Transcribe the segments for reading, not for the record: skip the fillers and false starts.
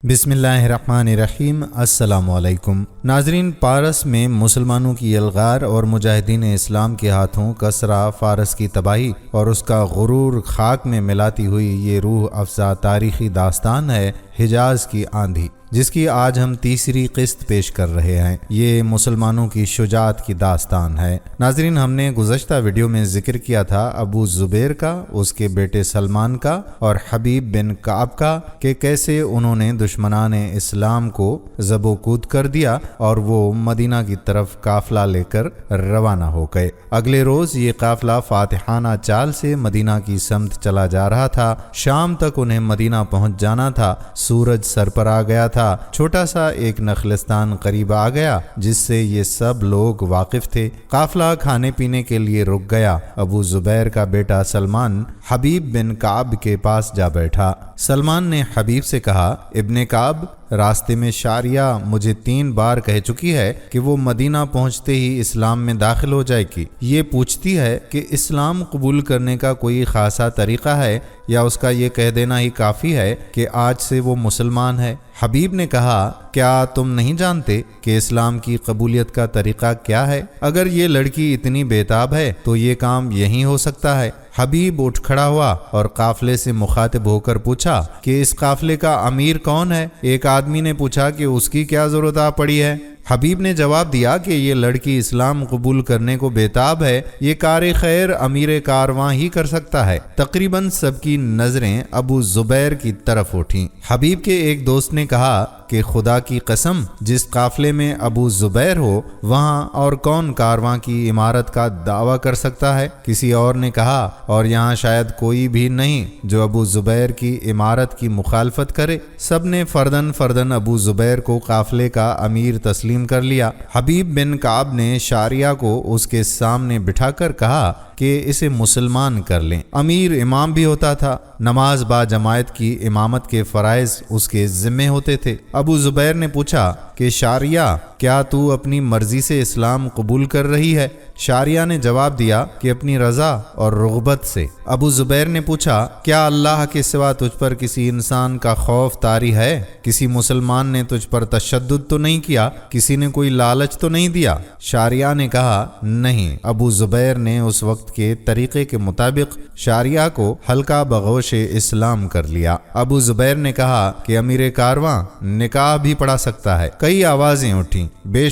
بسم اللہ الرحمن الرحیم۔ السلام علیکم ناظرین، پارس میں مسلمانوں کی الغار اور مجاہدین اسلام کے ہاتھوں کسرا فارس کی تباہی اور اس کا غرور خاک میں ملاتی ہوئی یہ روح افزا تاریخی داستان ہے حجاز کی آندھی، جس کی آج ہم تیسری قسط پیش کر رہے ہیں۔ یہ مسلمانوں کی شجاعت کی داستان ہے۔ ناظرین، ہم نے گزشتہ ویڈیو میں ذکر کیا تھا ابو زبیر کا، اس کے بیٹے سلمان کا اور حبیب بن کعب کا، کہ کیسے انہوں نے دشمنان اسلام کو ذب و کود کر دیا اور وہ مدینہ کی طرف قافلہ لے کر روانہ ہو گئے۔ اگلے روز یہ قافلہ فاتحانہ چال سے مدینہ کی سمت چلا جا رہا تھا۔ شام تک انہیں مدینہ پہنچ جانا تھا۔ سورج سر پر آ گیا تھا۔ چھوٹا سا ایک نخلستان قریب آ گیا جس سے یہ سب لوگ واقف تھے۔ قافلہ کھانے پینے کے لیے رک گیا۔ ابو زبیر کا بیٹا سلمان حبیب بن کعب کے پاس جا بیٹھا۔ سلمان نے حبیب سے کہا، ابن کعب، راستے میں شاریہ مجھے 3 بار کہہ چکی ہے کہ وہ مدینہ پہنچتے ہی اسلام میں داخل ہو جائے گی۔ یہ پوچھتی ہے کہ اسلام قبول کرنے کا کوئی خاصا طریقہ ہے یا اس کا یہ کہہ دینا ہی کافی ہے کہ آج سے وہ مسلمان ہے؟ حبیب نے کہا، کیا تم نہیں جانتے کہ اسلام کی قبولیت کا طریقہ کیا ہے؟ اگر یہ لڑکی اتنی بےتاب ہے تو یہ کام یہی ہو سکتا ہے۔ حبیب اٹھ کھڑا ہوا اور قافلے سے مخاطب ہو کر پوچھا کہ اس قافلے کا امیر کون ہے؟ ایک آدمی نے پوچھا کہ اس کی کیا ضرورت آ پڑی ہے؟ حبیب نے جواب دیا کہ یہ لڑکی اسلام قبول کرنے کو بےتاب ہے، یہ کار خیر امیر کارواں ہی کر سکتا ہے۔ تقریباً سب کی نظریں ابو زبیر کی طرف اٹھیں۔ حبیب کے ایک دوست نے کہا کہ خدا کی قسم، جس قافلے میں ابو زبیر ہو وہاں اور کون کارواں کی عمارت کا دعویٰ کر سکتا ہے؟ کسی اور نے کہا، اور یہاں شاید کوئی بھی نہیں جو ابو زبیر کی عمارت کی مخالفت کرے۔ سب نے فرداً ابو زبیر کو قافلے کا امیر تسلیم کر لیا۔ حبیب بن کعب نے شاریہ کو اس کے سامنے بٹھا کر کہا کہ اسے مسلمان کر لیں۔ امیر امام بھی ہوتا تھا۔ نماز با جماعت کی امامت کے فرائض اس کے ذمے ہوتے تھے۔ ابو زبیر نے پوچھا کہ شاریہ، کیا تو اپنی مرضی سے اسلام قبول کر رہی ہے؟ شاریہ نے جواب دیا کہ اپنی رضا اور رغبت سے۔ ابو زبیر نے پوچھا، کیا اللہ کے سوا تجھ پر کسی انسان کا خوف طاری ہے؟ کسی مسلمان نے تجھ پر تشدد تو نہیں کیا؟ کسی نے کوئی لالچ تو نہیں دیا؟ شاریہ نے کہا، نہیں۔ ابو زبیر نے اس وقت کے طریقے کے مطابق شاریہ کو ہلکا بغوش اسلام کر لیا۔ ابو زبیر نے کہا کہ امیر کارواں نکاح بھی پڑھا سکتا ہے۔ کئی آوازیں اٹھیں، بے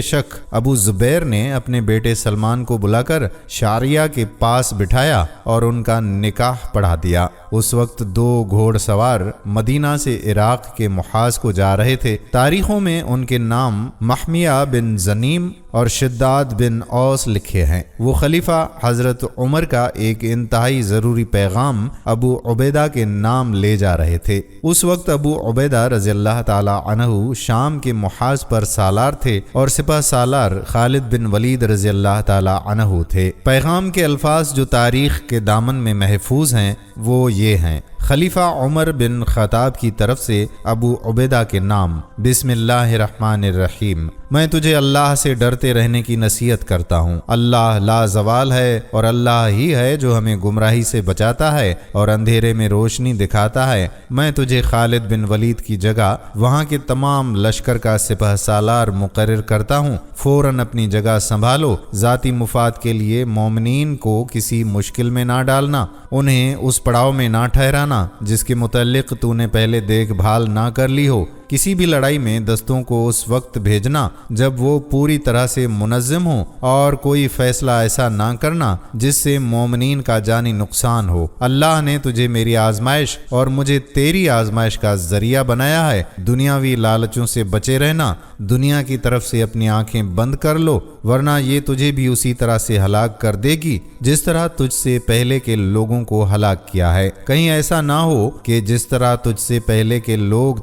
شک۔ ابو زبیر نے اپنے بیٹے سلمان کو بلا کر شاریہ کے پاس بٹھایا اور ان کا نکاح پڑھا دیا۔ اس وقت 2 گھوڑ سوار مدینہ سے عراق کے محاذ کو جا رہے تھے۔ تاریخوں میں ان کے نام محمیہ بن زنیم اور شداد بن اوس لکھے ہیں۔ وہ خلیفہ حضرت عمر کا ایک انتہائی ضروری پیغام ابو عبیدہ کے نام لے جا رہے تھے۔ اس وقت ابو عبیدہ رضی اللہ تعالی عنہ شام کے محاذ پر سالار تھے اور سپہ سالار خالد بن ولید رضی اللہ تعالی عنہ تھے۔ پیغام کے الفاظ جو تاریخ کے دامن میں محفوظ ہیں وہ یہ ہیں، خلیفہ عمر بن خطاب کی طرف سے ابو عبیدہ کے نام، بسم اللہ الرحمن الرحیم، میں تجھے اللہ سے ڈرتے رہنے کی نصیحت کرتا ہوں۔ اللہ لا زوال ہے اور اللہ ہی ہے جو ہمیں گمراہی سے بچاتا ہے اور اندھیرے میں روشنی دکھاتا ہے۔ میں تجھے خالد بن ولید کی جگہ وہاں کے تمام لشکر کا سپہ سالار مقرر کرتا ہوں۔ فوراً اپنی جگہ سنبھالو، ذاتی مفاد کے لیے مومنین کو کسی مشکل میں نہ ڈالنا، انہیں اس پڑاؤ میں نہ ٹھہرانا جس کے متعلق تو نے پہلے دیکھ بھال نہ کر لی ہو۔ کسی بھی لڑائی میں دستوں کو اس وقت بھیجنا جب وہ پوری طرح سے منظم ہوں، اور کوئی فیصلہ ایسا نہ کرنا جس سے مومنین کا جانی نقصان ہو۔ اللہ نے تجھے میری آزمائش اور مجھے تیری آزمائش کا ذریعہ بنایا ہے۔ دنیاوی لالچوں سے بچے رہنا، دنیا کی طرف سے اپنی آنکھیں بند کر لو، ورنہ یہ تجھے بھی اسی طرح سے ہلاک کر دے گی جس طرح تجھ سے پہلے کے لوگوں کو ہلاک کیا ہے۔ کہیں ایسا نہ ہو کہ جس طرح تجھ سے پہلے کے لوگ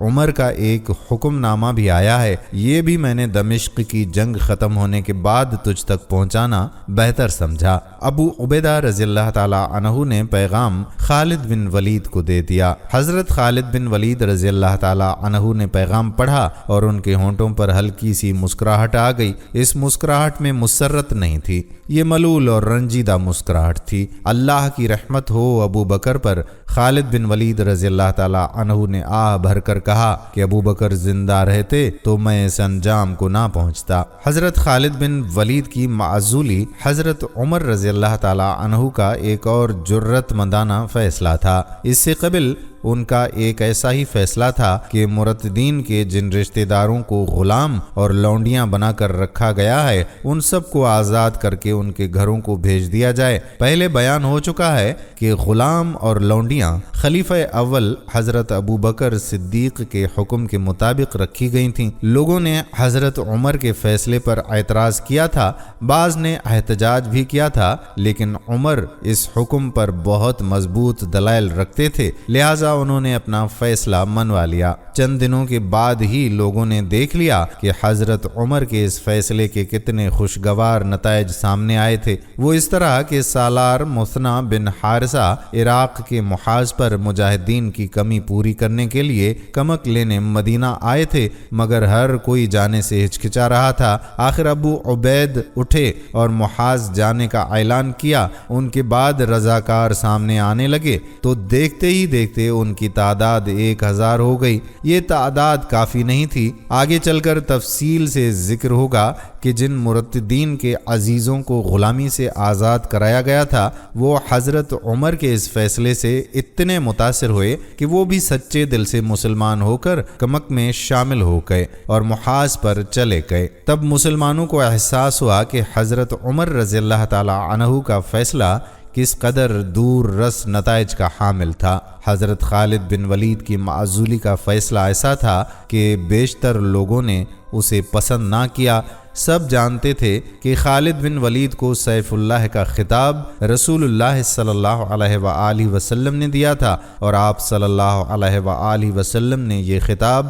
عمر کا ایک حکم نامہ بھی آیا ہے، یہ بھی میں نے دمشق کی جنگ ختم ہونے کے بعد تجھ تک پہنچانا بہتر سمجھا۔ ابو عبیدہ رضی اللہ تعالی عنہ نے پیغام خالد بن ولید کو دے دیا۔ حضرت خالد بن ولید رضی اللہ تعالی عنہ نے پیغام پڑھا اور ان کے ہونٹوں پر ہلکی سی مسکراہٹ آ گئی۔ اس مسکراہٹ میں مسرت نہیں تھی، یہ ملول اور رنجیدہ مسکراہٹ تھی۔ اللہ کی رحمت ہو ابو بکر پر۔ خالد بن ولید رضی اللہ تعالی عنہ نے آہ بھر کر کہا کہ ابو بکر زندہ رہتے تو میں اس انجام کو نہ پہنچتا۔ حضرت خالد بن ولید کی معزولی حضرت عمر رضی اللہ تعالی عنہ کا ایک اور جرت مندانہ فیصلہ تھا۔ اس سے قبل ان کا ایک ایسا ہی فیصلہ تھا کہ مرتدین کے جن رشتہ داروں کو غلام اور لونڈیاں بنا کر رکھا گیا ہے ان سب کو آزاد کر کے ان کے گھروں کو بھیج دیا جائے۔ پہلے بیان ہو چکا ہے کہ غلام اور لونڈیاں خلیفہ اول حضرت ابو بکر صدیق کے حکم کے مطابق رکھی گئی تھیں۔ لوگوں نے حضرت عمر کے فیصلے پر اعتراض کیا تھا، بعض نے احتجاج بھی کیا تھا، لیکن عمر اس حکم پر بہت مضبوط دلائل رکھتے تھے، لہٰذا انہوں نے اپنا فیصلہ منوا لیا۔ چند دنوں کے بعد ہی لوگوں نے دیکھ لیا کہ حضرت عمر کے اس فیصلے کے کتنے خوشگوار نتائج سامنے آئے تھے۔ وہ اس طرح کہ سالار مثنی بن حارثہ عراق کے محاذ پر مجاہدین کی کمی پوری کرنے کے لیے کمک لینے مدینہ آئے تھے، مگر ہر کوئی جانے سے ہچکچا رہا تھا۔ آخر ابو عبید اٹھے اور محاذ جانے کا اعلان کیا۔ ان کے بعد رضاکار سامنے آنے لگے تو دیکھتے ہی دیکھتے ان کی تعداد 1000 ہو گئی۔ یہ تعداد کافی نہیں تھی، آگے چل کر تفصیل سے ذکر ہوگا کہ جن مرتدین کے عزیزوں کو غلامی سے آزاد کرایا گیا تھا وہ حضرت عمر کے اس فیصلے سے اتنے متاثر ہوئے کہ وہ بھی سچے دل سے مسلمان ہو کر کمک میں شامل ہو گئے اور محاذ پر چلے گئے۔ تب مسلمانوں کو احساس ہوا کہ حضرت عمر رضی اللہ تعالی عنہ کا فیصلہ کس قدر دور رس نتائج کا حامل تھا۔ حضرت خالد بن ولید کی معزولی کا فیصلہ ایسا تھا کہ بیشتر لوگوں نے اسے پسند نہ کیا۔ سب جانتے تھے کہ خالد بن ولید کو سیف اللہ کا خطاب رسول اللہ صلی اللہ علیہ وآلہ وسلم نے دیا تھا، اور آپ صلی اللہ علیہ وآلہ وسلم نے یہ خطاب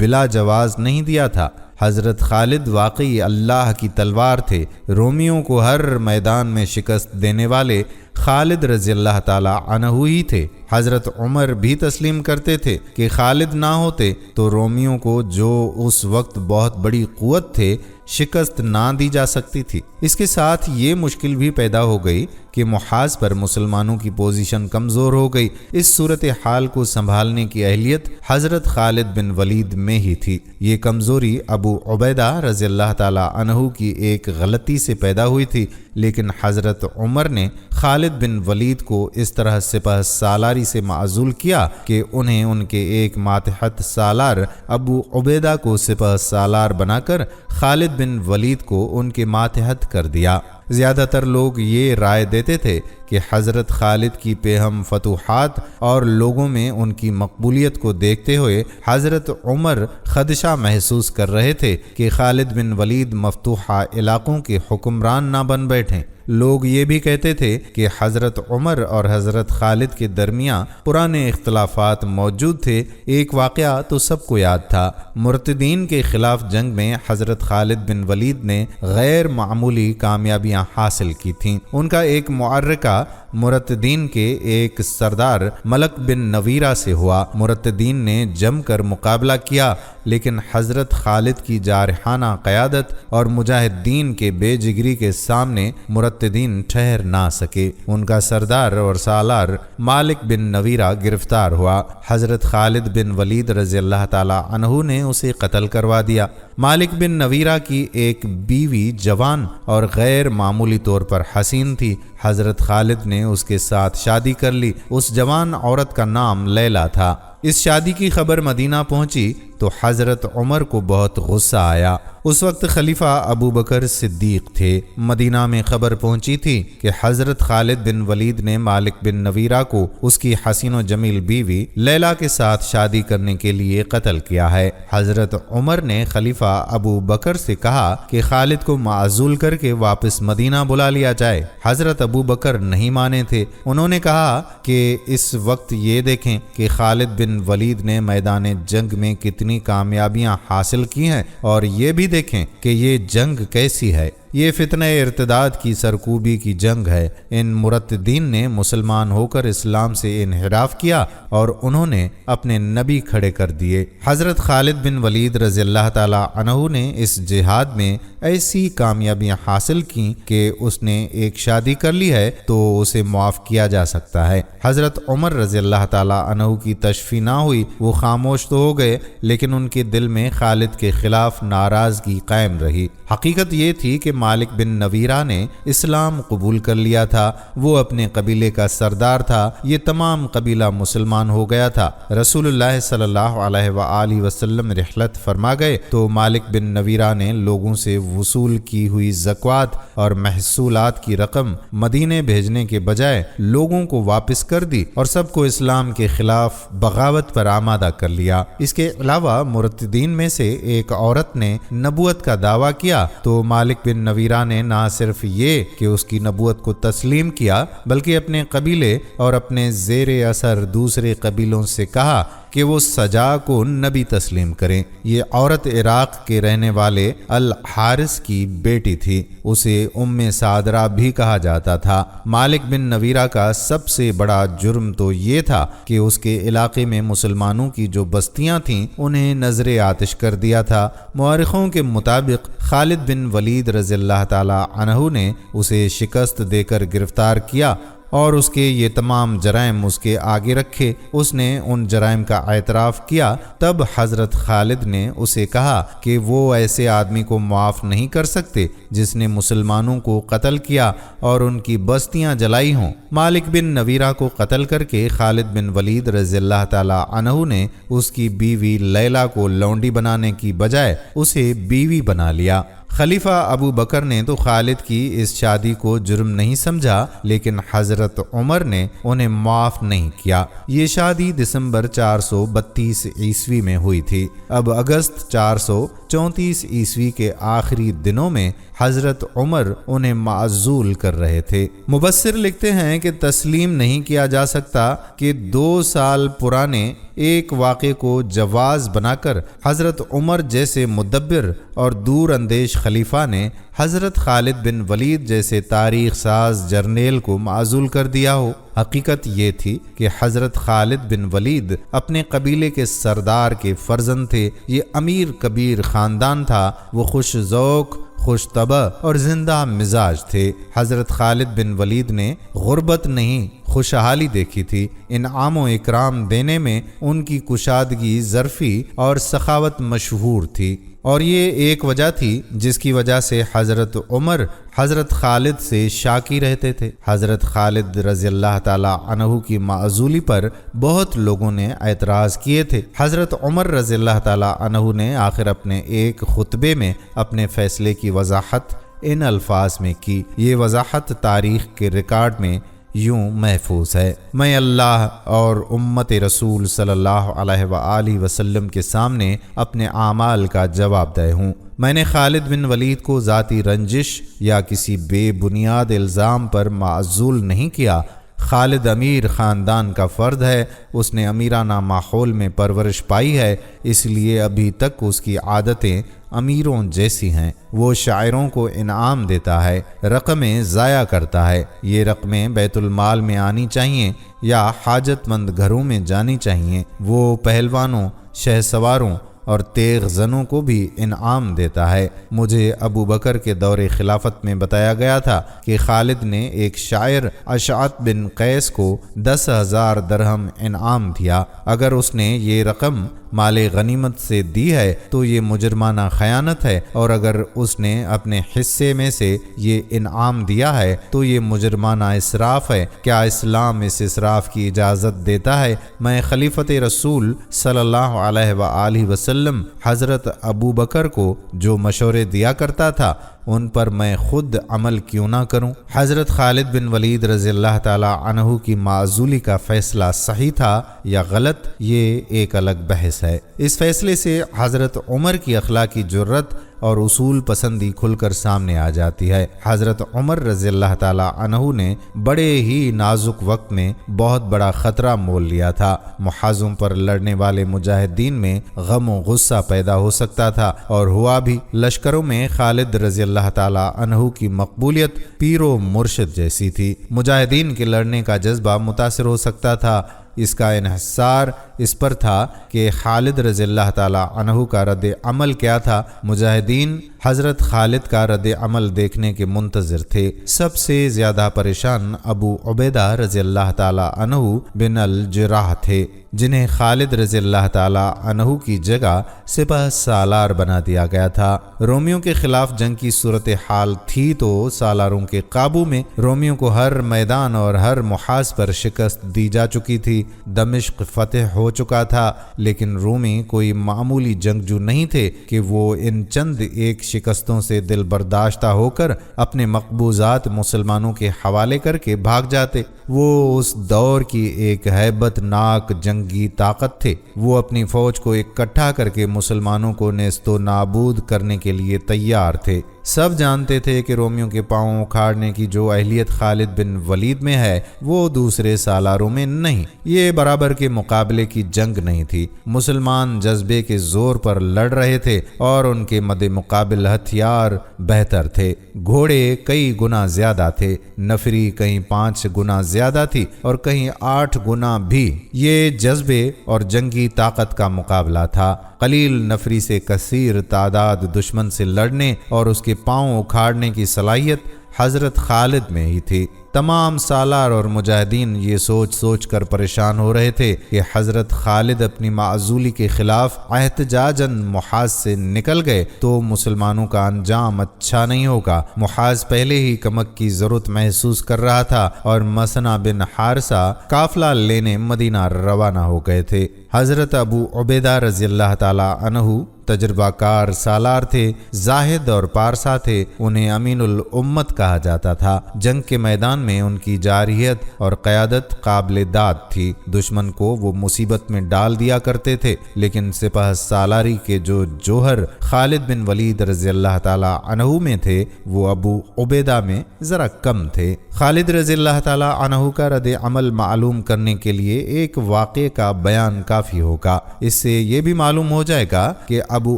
بلا جواز نہیں دیا تھا۔ حضرت خالد واقعی اللہ کی تلوار تھے۔ رومیوں کو ہر میدان میں شکست دینے والے خالد رضی اللہ تعالی عنہ ہی تھے۔ حضرت عمر بھی تسلیم کرتے تھے کہ خالد نہ ہوتے تو رومیوں کو، جو اس وقت بہت بڑی قوت تھے، شکست نہ دی جا سکتی تھی۔ اس کے ساتھ یہ مشکل بھی پیدا ہو گئی کہ محاذ پر مسلمانوں کی پوزیشن کمزور ہو گئی۔ اس صورتحال کو سنبھالنے کی اہلیت حضرت خالد بن ولید میں ہی تھی۔ یہ کمزوری ابو عبیدہ رضی اللہ تعالی عنہ کی ایک غلطی سے پیدا ہوئی تھی، لیکن حضرت عمر نے خالد بن ولید کو اس طرح سپہ سالاری سے معزول کیا کہ انہیں ان کے ایک ماتحت سالار ابو عبیدہ کو سپہ سالار بنا کر خالد بن ولید کو ان کے ماتحت کر دیا۔ زیادہ تر لوگ یہ رائے دیتے تھے کہ حضرت خالد کی پیہم فتوحات اور لوگوں میں ان کی مقبولیت کو دیکھتے ہوئے حضرت عمر خدشہ محسوس کر رہے تھے کہ خالد بن ولید مفتوحہ علاقوں کے حکمران نہ بن بیٹھیں۔ لوگ یہ بھی کہتے تھے کہ حضرت عمر اور حضرت خالد کے درمیان پرانے اختلافات موجود تھے۔ ایک واقعہ تو سب کو یاد تھا، مرتدین کے خلاف جنگ میں حضرت خالد بن ولید نے غیر معمولی کامیابیاں حاصل کی تھیں۔ ان کا ایک معرکہ مرتدین کے ایک سردار ملک بن نویرہ سے ہوا۔ مرتدین نے جم کر مقابلہ کیا، لیکن حضرت خالد کی جارحانہ قیادت اور مجاہدین کے بے جگری کے سامنے مرتدین ٹھہر نہ سکے۔ ان کا سردار اور سالار مالک بن نویرہ گرفتار ہوا۔ حضرت خالد بن ولید رضی اللہ تعالی عنہ نے اسے قتل کروا دیا۔ مالک بن نویرہ کی ایک بیوی جوان اور غیر معمولی طور پر حسین تھی۔ حضرت خالد نے اس کے ساتھ شادی کر لی۔ اس جوان عورت کا نام لیلا تھا۔ اس شادی کی خبر مدینہ پہنچی تو حضرت عمر کو بہت غصہ آیا۔ اس وقت خلیفہ ابو بکر صدیق تھے۔ مدینہ میں خبر پہنچی تھی کہ حضرت خالد بن ولید نے مالک بن نویرہ کو اس کی حسین و جمیل بیوی لیلا کے ساتھ شادی کرنے کے لیے قتل کیا ہے۔ حضرت عمر نے خلیفہ ابو بکر سے کہا کہ خالد کو معزول کر کے واپس مدینہ بلا لیا جائے۔ حضرت ابو بکر نہیں مانے تھے۔ انہوں نے کہا کہ اس وقت یہ دیکھیں کہ خالد بن بن ولید نے میدان جنگ میں کتنی کامیابیاں حاصل کی ہیں، اور یہ بھی دیکھیں کہ یہ جنگ کیسی ہے۔ یہ فتنہ ارتداد کی سرکوبی کی جنگ ہے۔ ان مرتدین نے مسلمان ہو کر اسلام سے انحراف کیا اور انہوں نے اپنے نبی کھڑے کر دیے۔ حضرت خالد بن ولید رضی اللہ تعالی عنہ نے اس جہاد میں ایسی کامیابیاں حاصل کی کہ اس نے ایک شادی کر لی ہے تو اسے معاف کیا جا سکتا ہے۔ حضرت عمر رضی اللہ تعالی عنہ کی تشفی نہ ہوئی، وہ خاموش تو ہو گئے لیکن ان کے دل میں خالد کے خلاف ناراضگی قائم رہی۔ حقیقت یہ تھی کہ مالک بن نویرہ نے اسلام قبول کر لیا تھا، وہ اپنے قبیلے کا سردار تھا، یہ تمام قبیلہ مسلمان ہو گیا تھا۔ رسول اللہ صلی اللہ علیہ وآلہ وسلم رحلت فرما گئے تو مالک بن نویرہ نے لوگوں سے وصول کی ہوئی زکوٰۃ اور محصولات کی رقم مدینے بھیجنے کے بجائے لوگوں کو واپس کر دی اور سب کو اسلام کے خلاف بغاوت پر آمادہ کر لیا۔ اس کے علاوہ مرتدین میں سے ایک عورت نے نبوت کا دعویٰ کیا تو مالک بن نویرہ نے نہ صرف یہ کہ اس کی نبوت کو تسلیم کیا بلکہ اپنے قبیلے اور اپنے زیر اثر دوسرے قبیلوں سے کہا کہ وہ سجا کو نبی تسلیم کریں۔ یہ عورت عراق کے رہنے والے الحارث کی بیٹی تھی، اسے ام سعدرہ بھی کہا جاتا تھا۔ مالک بن نویرہ کا سب سے بڑا جرم تو یہ تھا کہ اس کے علاقے میں مسلمانوں کی جو بستیاں تھیں انہیں نذر آتش کر دیا تھا۔ مورخوں کے مطابق خالد بن ولید رضی اللہ تعالی عنہ نے اسے شکست دے کر گرفتار کیا اور اس کے یہ تمام جرائم اس کے آگے رکھے۔ اس نے ان جرائم کا اعتراف کیا۔ تب حضرت خالد نے اسے کہا کہ وہ ایسے آدمی کو معاف نہیں کر سکتے جس نے مسلمانوں کو قتل کیا اور ان کی بستیاں جلائی ہوں۔ مالک بن نویرہ کو قتل کر کے خالد بن ولید رضی اللہ تعالی عنہ نے اس کی بیوی لیلا کو لونڈی بنانے کی بجائے اسے بیوی بنا لیا۔ خلیفہ ابو بکر نے تو خالد کی اس شادی کو جرم نہیں سمجھا لیکن حضرت عمر نے انہیں معاف نہیں کیا۔ یہ شادی دسمبر 432 عیسوی میں ہوئی تھی۔ اب اگست 434 عیسوی کے آخری دنوں میں حضرت عمر انہیں معزول کر رہے تھے۔ مبصر لکھتے ہیں کہ تسلیم نہیں کیا جا سکتا کہ 2 سال پرانے ایک واقعے کو جواز بنا کر حضرت عمر جیسے مدبر اور دور اندیش خلیفہ نے حضرت خالد بن ولید جیسے تاریخ ساز جرنیل کو معزول کر دیا ہو۔ حقیقت یہ تھی کہ حضرت خالد بن ولید اپنے قبیلے کے سردار کے فرزند تھے۔ یہ امیر کبیر خاندان تھا، وہ خوش ذوق، خوش طبع اور زندہ مزاج تھے۔ حضرت خالد بن ولید نے غربت نہیں خوشحالی دیکھی تھی۔ انعام و اکرام دینے میں ان کی کشادگی، ظرفی اور سخاوت مشہور تھی، اور یہ ایک وجہ تھی جس کی وجہ سے حضرت عمر حضرت خالد سے شاکی رہتے تھے۔ حضرت خالد رضی اللہ تعالی عنہ کی معزولی پر بہت لوگوں نے اعتراض کیے تھے۔ حضرت عمر رضی اللہ تعالی عنہ نے آخر اپنے ایک خطبے میں اپنے فیصلے کی وضاحت ان الفاظ میں کی۔ یہ وضاحت تاریخ کے ریکارڈ میں یوں محفوظ ہے: میں اللہ اور امت رسول صلی اللہ علیہ وآلہ وسلم کے سامنے اپنے اعمال کا جواب دہ ہوں۔ میں نے خالد بن ولید کو ذاتی رنجش یا کسی بے بنیاد الزام پر معزول نہیں کیا۔ خالد امیر خاندان کا فرد ہے، اس نے امیرانہ ماحول میں پرورش پائی ہے، اس لیے ابھی تک اس کی عادتیں امیروں جیسی ہیں۔ وہ شاعروں کو انعام دیتا ہے، رقمیں ضائع کرتا ہے۔ یہ رقمیں بیت المال میں آنی چاہیے یا حاجت مند گھروں میں جانی چاہیے۔ وہ پہلوانوں، شہ سواروں اور تیغ زنوں کو بھی انعام دیتا ہے۔ مجھے ابو بکر کے دور خلافت میں بتایا گیا تھا کہ خالد نے ایک شاعر اشعث بن قیس کو 10,000 درہم انعام دیا۔ اگر اس نے یہ رقم مال غنیمت سے دی ہے تو یہ مجرمانہ خیانت ہے، اور اگر اس نے اپنے حصے میں سے یہ انعام دیا ہے تو یہ مجرمانہ اسراف ہے۔ کیا اسلام اس اسراف کی اجازت دیتا ہے؟ میں خلیفۃ رسول صلی اللہ علیہ وآلہ وسلم حضرت ابو بکر کو جو مشورے دیا کرتا تھا ان پر میں خود عمل کیوں نہ کروں؟ حضرت خالد بن ولید رضی اللہ تعالی عنہ کی معزولی کا فیصلہ صحیح تھا یا غلط، یہ ایک الگ بحث ہے۔ اس فیصلے سے حضرت عمر کی اخلاقی جرت اور اصول پسندی کھل کر سامنے آ جاتی ہے۔ حضرت عمر رضی اللہ تعالی عنہ نے بڑے ہی نازک وقت میں بہت بڑا خطرہ مول لیا تھا۔ محاذوں پر لڑنے والے مجاہدین میں غم و غصہ پیدا ہو سکتا تھا، اور ہوا بھی۔ لشکروں میں خالد رضی اللہ تعالی عنہ کی مقبولیت پیر و مرشد جیسی تھی۔ مجاہدین کے لڑنے کا جذبہ متاثر ہو سکتا تھا۔ اس کا انحصار اس پر تھا کہ خالد رضی اللہ تعالی عنہ کا رد عمل کیا تھا۔ مجاہدین حضرت خالد کا رد عمل دیکھنے کے منتظر تھے۔ سب سے زیادہ پریشان ابو عبیدہ رضی اللہ تعالی عنہ بن الجراح تھے، جنہیں خالد رضی اللہ تعالی عنہ کی جگہ سپہ سالار بنا دیا گیا تھا۔ رومیوں کے خلاف جنگ کی صورتحال تھی تو سالاروں کے قابو میں رومیوں کو ہر میدان اور ہر محاذ پر شکست دی جا چکی تھی۔ دمشق فتح ہو چکا تھا، لیکن رومی کوئی معمولی جنگجو نہیں تھے کہ وہ ان چند ایک شکستوں سے دل برداشتہ ہو کر اپنے مقبوضات مسلمانوں کے حوالے کر کے بھاگ جاتے۔ وہ اس دور کی ایک ہیبت ناک جنگی طاقت تھے۔ وہ اپنی فوج کو اکٹھا کر کے مسلمانوں کو نیست و نابود کرنے کے لیے تیار تھے۔ سب جانتے تھے کہ رومیوں کے پاؤں اکھاڑنے کی جو اہلیت خالد بن ولید میں ہے وہ دوسرے سالاروں میں نہیں۔ یہ برابر کے مقابلے کی جنگ نہیں تھی۔ مسلمان جذبے کے زور پر لڑ رہے تھے اور ان کے مد مقابل ہتھیار بہتر تھے۔ گھوڑے کئی گنا زیادہ تھے، نفری کہیں 5 گنا زیادہ تھی اور کہیں 8 گنا بھی۔ یہ جذبے اور جنگی طاقت کا مقابلہ تھا۔ قلیل نفری سے کثیر تعداد دشمن سے لڑنے اور اس کے پاؤں اکھاڑنے کی صلاحیت حضرت خالد میں ہی تھی۔ تمام سالار اور مجاہدین یہ سوچ سوچ کر پریشان ہو رہے تھے کہ حضرت خالد اپنی معزولی کے خلاف احتجاجاً محاذ سے نکل گئے تو مسلمانوں کا انجام اچھا نہیں ہوگا۔ محاذ پہلے ہی کمک کی ضرورت محسوس کر رہا تھا اور مسنہ بن حارثہ قافلہ لینے مدینہ روانہ ہو گئے تھے۔ حضرت ابو عبیدہ رضی اللہ تعالی عنہ تجربہ کار سالار تھے، زاہد اور پارسا تھے۔ انہیں امین الامت کہا جاتا تھا۔ جنگ کے میدان میں ان کی جارحیت اور قیادت قابل داد تھی۔ دشمن کو وہ مصیبت میں ڈال دیا کرتے تھے، لیکن سپہ سالاری کے جو جوہر خالد بن ولید رضی اللہ تعالی عنہ میں تھے وہ ابو عبیدہ میں ذرا کم تھے۔ خالد رضی اللہ تعالی عنہ کا رد عمل معلوم کرنے کے لیے ایک واقعے کا بیان کافی ہوگا۔ اس سے یہ بھی معلوم ہو جائے گا کہ ابو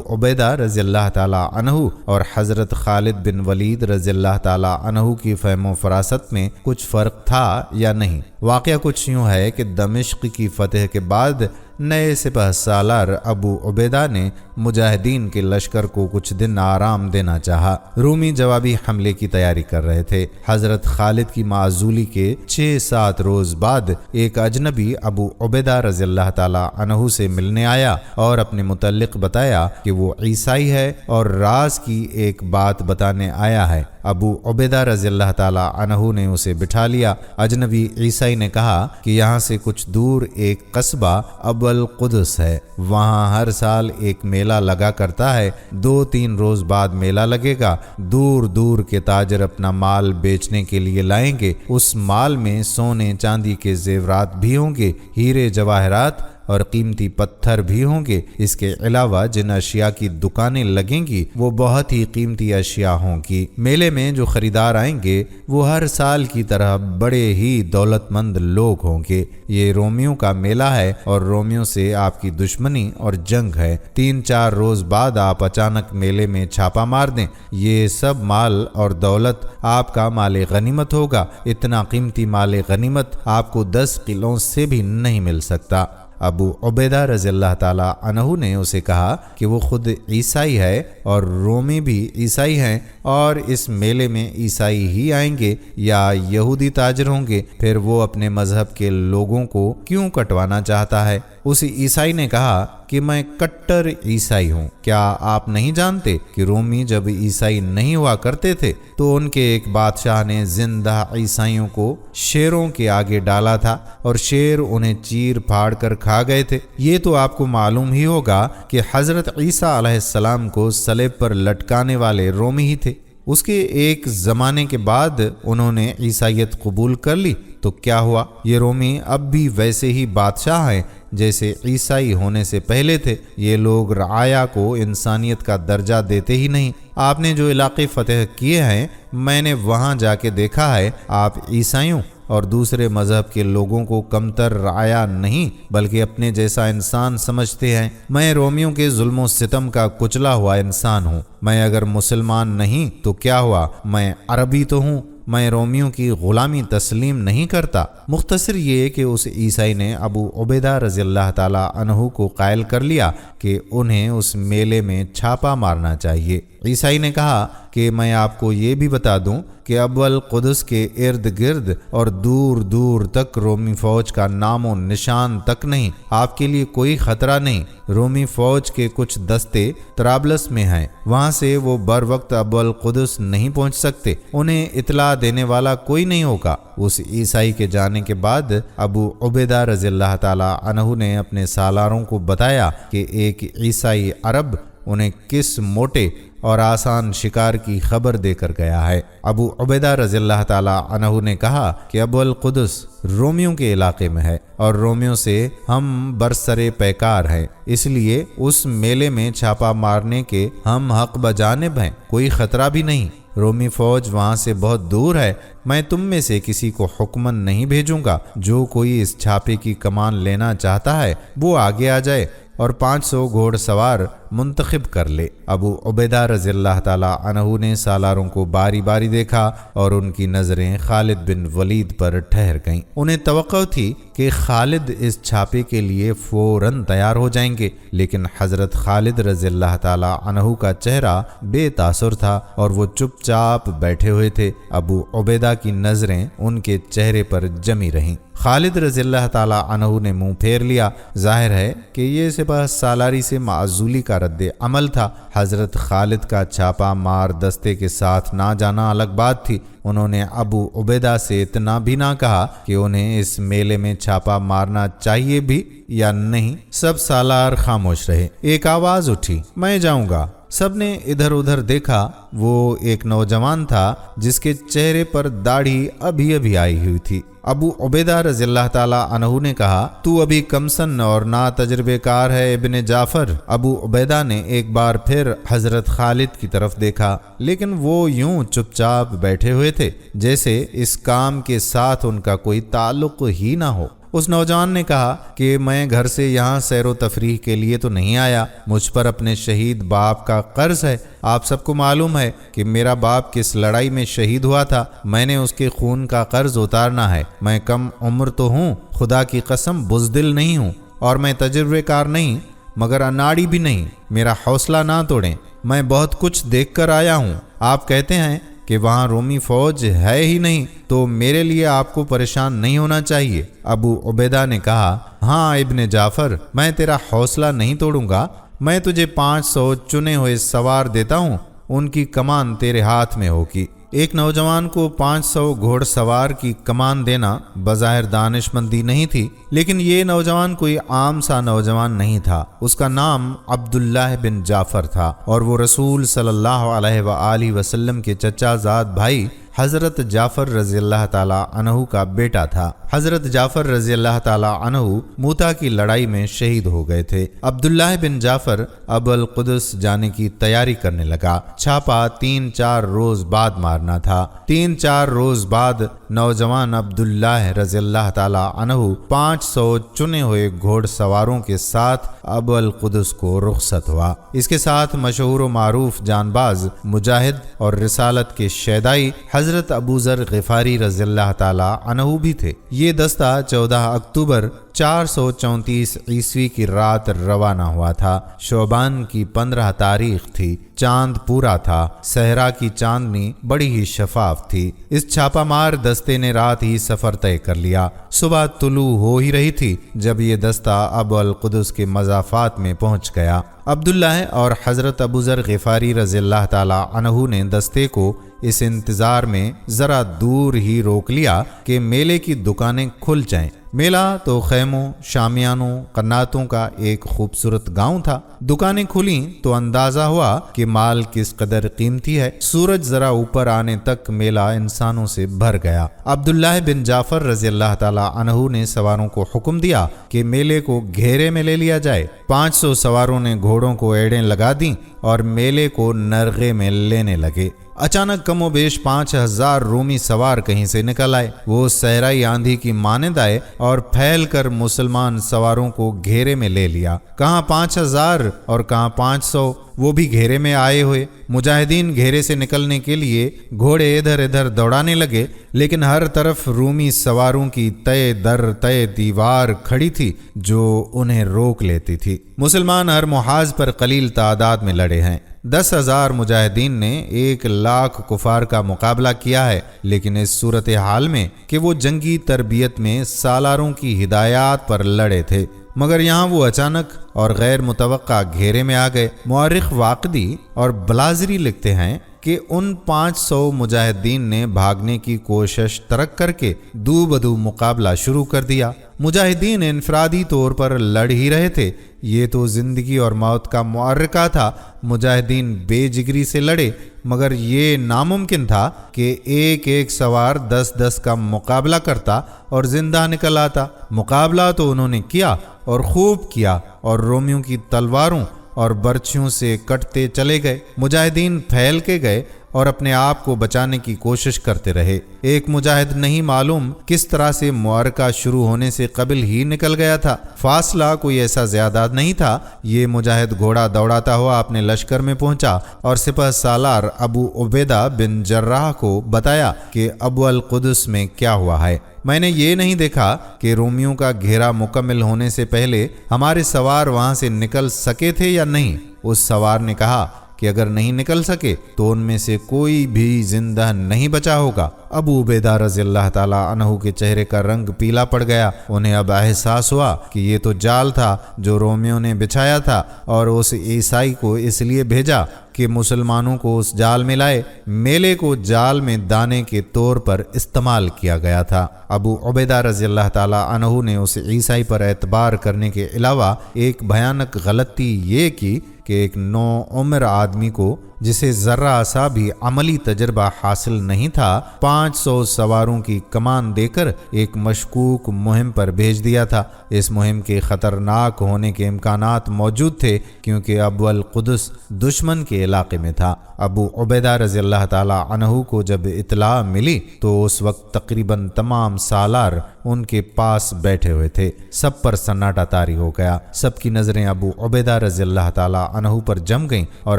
عبیدہ رضی اللہ تعالی عنہ اور حضرت خالد بن ولید رضی اللہ تعالی عنہ کی فہم و فراست میں کچھ فرق تھا یا نہیں۔ واقعہ کچھ یوں ہے کہ دمشق کی فتح کے بعد نئے سپہ سالار ابو عبیدہ نے مجاہدین کے لشکر کو کچھ دن آرام دینا چاہا۔ رومی جوابی حملے کی تیاری کر رہے تھے۔ حضرت خالد کی معزولی کے 6-7 روز بعد ایک اجنبی ابو عبیدہ رضی اللہ تعالی عنہ سے ملنے آیا اور اپنے متعلق بتایا کہ وہ عیسائی ہے اور راز کی ایک بات بتانے آیا ہے۔ ابو عبیدہ رضی اللہ تعالی عنہ نے اسے بٹھا لیا۔ اجنبی عیسائی نے کہا کہ یہاں سے کچھ دور ایک قصبہ ابو القدس ہے، وہاں ہر سال ایک میلہ لگا کرتا ہے۔ 2-3 روز بعد میلہ لگے گا۔ دور دور کے تاجر اپنا مال بیچنے کے لیے لائیں گے۔ اس مال میں سونے چاندی کے زیورات بھی ہوں گے، ہیرے جواہرات اور قیمتی پتھر بھی ہوں گے۔ اس کے علاوہ جن اشیاء کی دکانیں لگیں گی وہ بہت ہی قیمتی اشیاء ہوں گی۔ میلے میں جو خریدار آئیں گے وہ ہر سال کی طرح بڑے ہی دولت مند لوگ ہوں گے۔ یہ رومیوں کا میلہ ہے اور رومیوں سے آپ کی دشمنی اور جنگ ہے۔ 3-4 روز بعد آپ اچانک میلے میں چھاپا مار دیں، یہ سب مال اور دولت آپ کا مال غنیمت ہوگا۔ اتنا قیمتی مال غنیمت آپ کو 10 قلعوں سے بھی نہیں مل سکتا۔ ابو عبیدہ رضی اللہ تعالی عنہ نے اسے کہا کہ وہ خود عیسائی ہے اور رومی بھی عیسائی ہیں، اور اس میلے میں عیسائی ہی آئیں گے یا یہودی تاجر ہوں گے، پھر وہ اپنے مذہب کے لوگوں کو کیوں کٹوانا چاہتا ہے؟ اس عیسائی نے کہا کہ میں کٹر عیسائی ہوں۔ کیا آپ نہیں جانتے کہ رومی جب عیسائی نہیں ہوا کرتے تھے تو ان کے ایک بادشاہ نے زندہ عیسائیوں کو شیروں کے آگے ڈالا تھا اور شیر انہیں چیر پھاڑ کر کھا گئے تھے؟ یہ تو آپ کو معلوم ہی ہوگا کہ حضرت عیسیٰ علیہ السلام کو صلیب پر لٹکانے والے رومی ہی تھے۔ اس کے ایک زمانے کے بعد انہوں نے عیسائیت قبول کر لی تو کیا ہوا؟ یہ رومی اب بھی ویسے ہی بادشاہ ہیں جیسے عیسائی ہونے سے پہلے تھے۔ یہ لوگ رعایا کو انسانیت کا درجہ دیتے ہی نہیں۔ آپ نے جو علاقے فتح کیے ہیں، میں نے وہاں جا کے دیکھا ہے، آپ عیسائیوں اور دوسرے مذہب کے لوگوں کو کمتر رعایا نہیں بلکہ اپنے جیسا انسان سمجھتے ہیں۔ میں رومیوں کے ظلم و ستم کا کچلا ہوا انسان ہوں۔ میں اگر مسلمان نہیں تو کیا ہوا؟ میں عربی تو ہوں۔ میں رومیوں کی غلامی تسلیم نہیں کرتا۔ مختصر یہ کہ اس عیسائی نے ابو عبیدہ رضی اللہ تعالی عنہ کو قائل کر لیا کہ انہیں اس میلے میں چھاپا مارنا چاہیے۔ عیسائی نے کہا کہ میں آپ کو یہ بھی بتا دوں کہ ابو القدس کے ارد گرد اور دور دور تک رومی فوج کا نام و نشان تک نہیں۔ آپ کے لیے کوئی خطرہ نہیں۔ رومی فوج کے کچھ دستے طرابلس میں ہیں، وہاں سے وہ بر وقت ابو القدس نہیں پہنچ سکتے۔ انہیں اطلاع دینے والا کوئی نہیں ہوگا۔ اس عیسائی کے جانے کے بعد ابو عبیدہ رضی اللہ تعالی عنہ نے اپنے سالاروں کو بتایا کہ ایک عیسائی عرب انہیں کس موٹے اور آسان شکار کی خبر دے کر گیا ہے۔ ابو عبیدہ رضی اللہ تعالی عنہ نے کہا کہ ابو القدس رومیوں کے علاقے میں ہے اور رومیوں سے ہم برسرے پیکار ہیں، اس لیے اس میلے میں چھاپا مارنے کے ہم حق بجانب ہیں، کوئی خطرہ بھی نہیں۔ رومی فوج وہاں سے بہت دور ہے۔ میں تم میں سے کسی کو حکماً نہیں بھیجوں گا۔ جو کوئی اس چھاپے کی کمان لینا چاہتا ہے وہ آگے آ جائے اور 500 گھوڑ سوار منتخب کر لے۔ ابو عبیدہ رضی اللہ تعالی عنہ نے سالاروں کو باری باری دیکھا اور ان کی نظریں خالد بن ولید پر ٹھہر گئیں۔ انہیں توقع تھی کہ خالد اس چھاپے کے لیے فوراً تیار ہو جائیں گے، لیکن حضرت خالد رضی اللہ تعالی عنہ کا چہرہ بے تاثر تھا اور وہ چپ چاپ بیٹھے ہوئے تھے۔ ابو عبیدہ کی نظریں ان کے چہرے پر جمی رہیں۔ خالد رضی اللہ تعالی عنہ نے منہ پھیر لیا۔ ظاہر ہے کہ یہ سپہ سالاری سے معزولی کا رد عمل تھا۔ حضرت خالد کا چھاپا مار دستے کے ساتھ نہ جانا الگ بات تھی۔ انہوں نے ابو عبیدہ سے اتنا بھی نہ کہا کہ انہیں اس میلے میں چھاپا مارنا چاہیے بھی یا نہیں۔ سب سالار خاموش رہے۔ ایک آواز اٹھی، میں جاؤں گا۔ سب نے ادھر ادھر دیکھا۔ وہ ایک نوجوان تھا جس کے چہرے پر داڑھی ابھی ابھی آئی ہوئی تھی۔ ابو عبیدہ رضی اللہ تعالی عنہ نے کہا، تو ابھی کم سن اور نا تجربے کار ہے ابن جعفر۔ ابو عبیدہ نے ایک بار پھر حضرت خالد کی طرف دیکھا، لیکن وہ یوں چپ چاپ بیٹھے ہوئے تھے جیسے اس کام کے ساتھ ان کا کوئی تعلق ہی نہ ہو۔ اس نوجوان نے کہا کہ میں گھر سے یہاں سیر و تفریح کے لیے تو نہیں آیا، مجھ پر اپنے شہید باپ کا قرض ہے۔ آپ سب کو معلوم ہے کہ میرا باپ کس لڑائی میں شہید ہوا تھا۔ میں نے اس کے خون کا قرض اتارنا ہے۔ میں کم عمر تو ہوں، خدا کی قسم بزدل نہیں ہوں، اور میں تجربے کار نہیں مگر اناڑی بھی نہیں۔ میرا حوصلہ نہ توڑیں، میں بہت کچھ دیکھ کر آیا ہوں۔ آپ کہتے ہیں کہ وہاں رومی فوج ہے ہی نہیں، تو میرے لیے آپ کو پریشان نہیں ہونا چاہیے۔ ابو عبیدہ نے کہا، ہاں ابن جعفر، میں تیرا حوصلہ نہیں توڑوں گا۔ میں تجھے 500 چنے ہوئے سوار دیتا ہوں، ان کی کمان تیرے ہاتھ میں ہوگی۔ ایک نوجوان کو 500 گھوڑ سوار کی کمان دینا بظاہر دانش مندی نہیں تھی، لیکن یہ نوجوان کوئی عام سا نوجوان نہیں تھا۔ اس کا نام عبداللہ بن جعفر تھا اور وہ رسول صلی اللہ علیہ وآلہ وسلم کے چچا زاد بھائی حضرت جعفر رضی اللہ تعالی عنہ کا بیٹا تھا۔ حضرت جعفر رضی اللہ تعالی عنہ موتا کی لڑائی میں شہید ہو گئے تھے۔ عبداللہ بن جعفر ابو القدس جانے کی تیاری کرنے لگا۔ چھاپا 3-4 روز بعد مارنا تھا۔ 3-4 روز بعد نوجوان عبداللہ رضی اللہ تعالی عنہ 500 چنے ہوئے گھوڑ سواروں کے ساتھ ابو القدس کو رخصت ہوا۔ اس کے ساتھ مشہور و معروف جان باز مجاہد اور رسالت کے شیدائی حضرت ابو ذر غفاری رضی اللہ تعالی عنہ بھی تھے۔ یہ دستہ 14 اکتوبر 434 عیسوی کی رات روانہ ہوا تھا۔ شعبان کی 15 تاریخ تھی۔ چاند پورا تھا۔ صحرا کی چاندنی بڑی ہی شفاف تھی۔ اس چھاپا مار دستے نے رات ہی سفر طے کر لیا۔ صبح طلوع ہو ہی رہی تھی جب یہ دستہ ابو القدس کے مضافات میں پہنچ گیا۔ عبداللہ اور حضرت ابو ذر غفاری رضی اللہ تعالی عنہ نے دستے کو اس انتظار میں ذرا دور ہی روک لیا کہ میلے کی دکانیں کھل جائیں۔ میلہ تو خیموں، شامیانوں، قناتوں کا ایک خوبصورت گاؤں تھا۔ دکانیں کھلیں تو اندازہ ہوا کہ مال کس قدر قیمتی ہے۔ سورج ذرا اوپر آنے تک میلہ انسانوں سے بھر گیا۔ عبداللہ بن جعفر رضی اللہ تعالی عنہ نے سواروں کو حکم دیا کہ میلے کو گھیرے میں لے لیا جائے۔ 500 سواروں نے گھوڑوں کو ایڑیں لگا دیں اور میلے کو نرغے میں لینے لگے۔ اچانک کم و بیش 5000 رومی سوار کہیں سے نکل آئے۔ وہ صحرائی آندھی کی مانند آئے اور پھیل کر مسلمان سواروں کو گھیرے میں لے لیا۔ کہاں 5000 اور کہاں 500، وہ بھی گھیرے میں آئے ہوئے۔ مجاہدین گھیرے سے نکلنے کے لیے گھوڑے ادھر ادھر دوڑانے لگے، لیکن ہر طرف رومی سواروں کی تے در تے دیوار کھڑی تھی جو انہیں روک لیتی تھی۔ مسلمان ہر محاذ پر قلیل تعداد میں لڑے ہیں۔ 10,000 مجاہدین نے 1,00,000 کفار کا مقابلہ کیا ہے، لیکن اس صورتحال میں کہ وہ جنگی تربیت میں سالاروں کی ہدایات پر لڑے تھے، مگر یہاں وہ اچانک اور غیر متوقع گھیرے میں آ گئے۔ مورخ واقدی اور بلازری لکھتے ہیں کہ ان 500 مجاہدین نے بھاگنے کی کوشش ترک کر کے دو بدو مقابلہ شروع کر دیا۔ مجاہدین انفرادی طور پر لڑ ہی رہے تھے، یہ تو زندگی اور موت کا معرکہ تھا۔ مجاہدین بے جگری سے لڑے، مگر یہ ناممکن تھا کہ ایک ایک سوار 10-10 کا مقابلہ کرتا اور زندہ نکل آتا۔ مقابلہ تو انہوں نے کیا اور خوب کیا، اور رومیوں کی تلواروں اور برچھیوں سے کٹتے چلے گئے۔ مجاہدین پھیل کے گئے اور اپنے آپ کو بچانے کی کوشش کرتے رہے۔ ایک مجاہد نہیں معلوم کس طرح سے معرکہ شروع ہونے سے قبل ہی نکل گیا تھا۔ فاصلہ کوئی ایسا زیادہ نہیں تھا۔ یہ مجاہد گھوڑا دوڑاتا ہوا اپنے لشکر میں پہنچا اور سپہ سالار ابو عبیدہ بن جراح کو بتایا کہ ابو القدس میں کیا ہوا ہے۔ میں نے یہ نہیں دیکھا کہ رومیوں کا گھیرا مکمل ہونے سے پہلے ہمارے سوار وہاں سے نکل سکے تھے یا نہیں۔ اس سوار نے کہا کہ اگر نہیں نکل سکے تو ان میں سے کوئی بھی زندہ نہیں بچا ہوگا۔ ابو عبیدہ رضی اللہ تعالی عنہ کے چہرے کا رنگ پیلا پڑ گیا۔ انہیں اب احساس ہوا کہ یہ تو جال تھا جو رومیوں نے بچھایا تھا، اور اس عیسائی کو اس لیے بھیجا کہ مسلمانوں کو اس جال میں لائے۔ میلے کو جال میں دانے کے طور پر استعمال کیا گیا تھا۔ ابو عبیدہ رضی اللہ تعالی عنہ نے اس عیسائی پر اعتبار کرنے کے علاوہ ایک بھیانک غلطی یہ کی کہ ایک نو عمر آدمی کو، جسے ذرہ سا بھی عملی تجربہ حاصل نہیں تھا، 500 سواروں کی کمان دے کر ایک مشکوک مہم پر بھیج دیا تھا۔ اس مہم کے خطرناک ہونے کے امکانات موجود تھے کیونکہ ابو القدس دشمن کے علاقے میں تھا۔ ابو عبیدہ رضی اللہ تعالی عنہ کو جب اطلاع ملی تو اس وقت تقریباً تمام سالار ان کے پاس بیٹھے ہوئے تھے۔ سب پر سناٹا طاری ہو گیا۔ سب کی نظریں ابو عبیدہ رضی اللہ تعالی عنہ پر جم گئیں، اور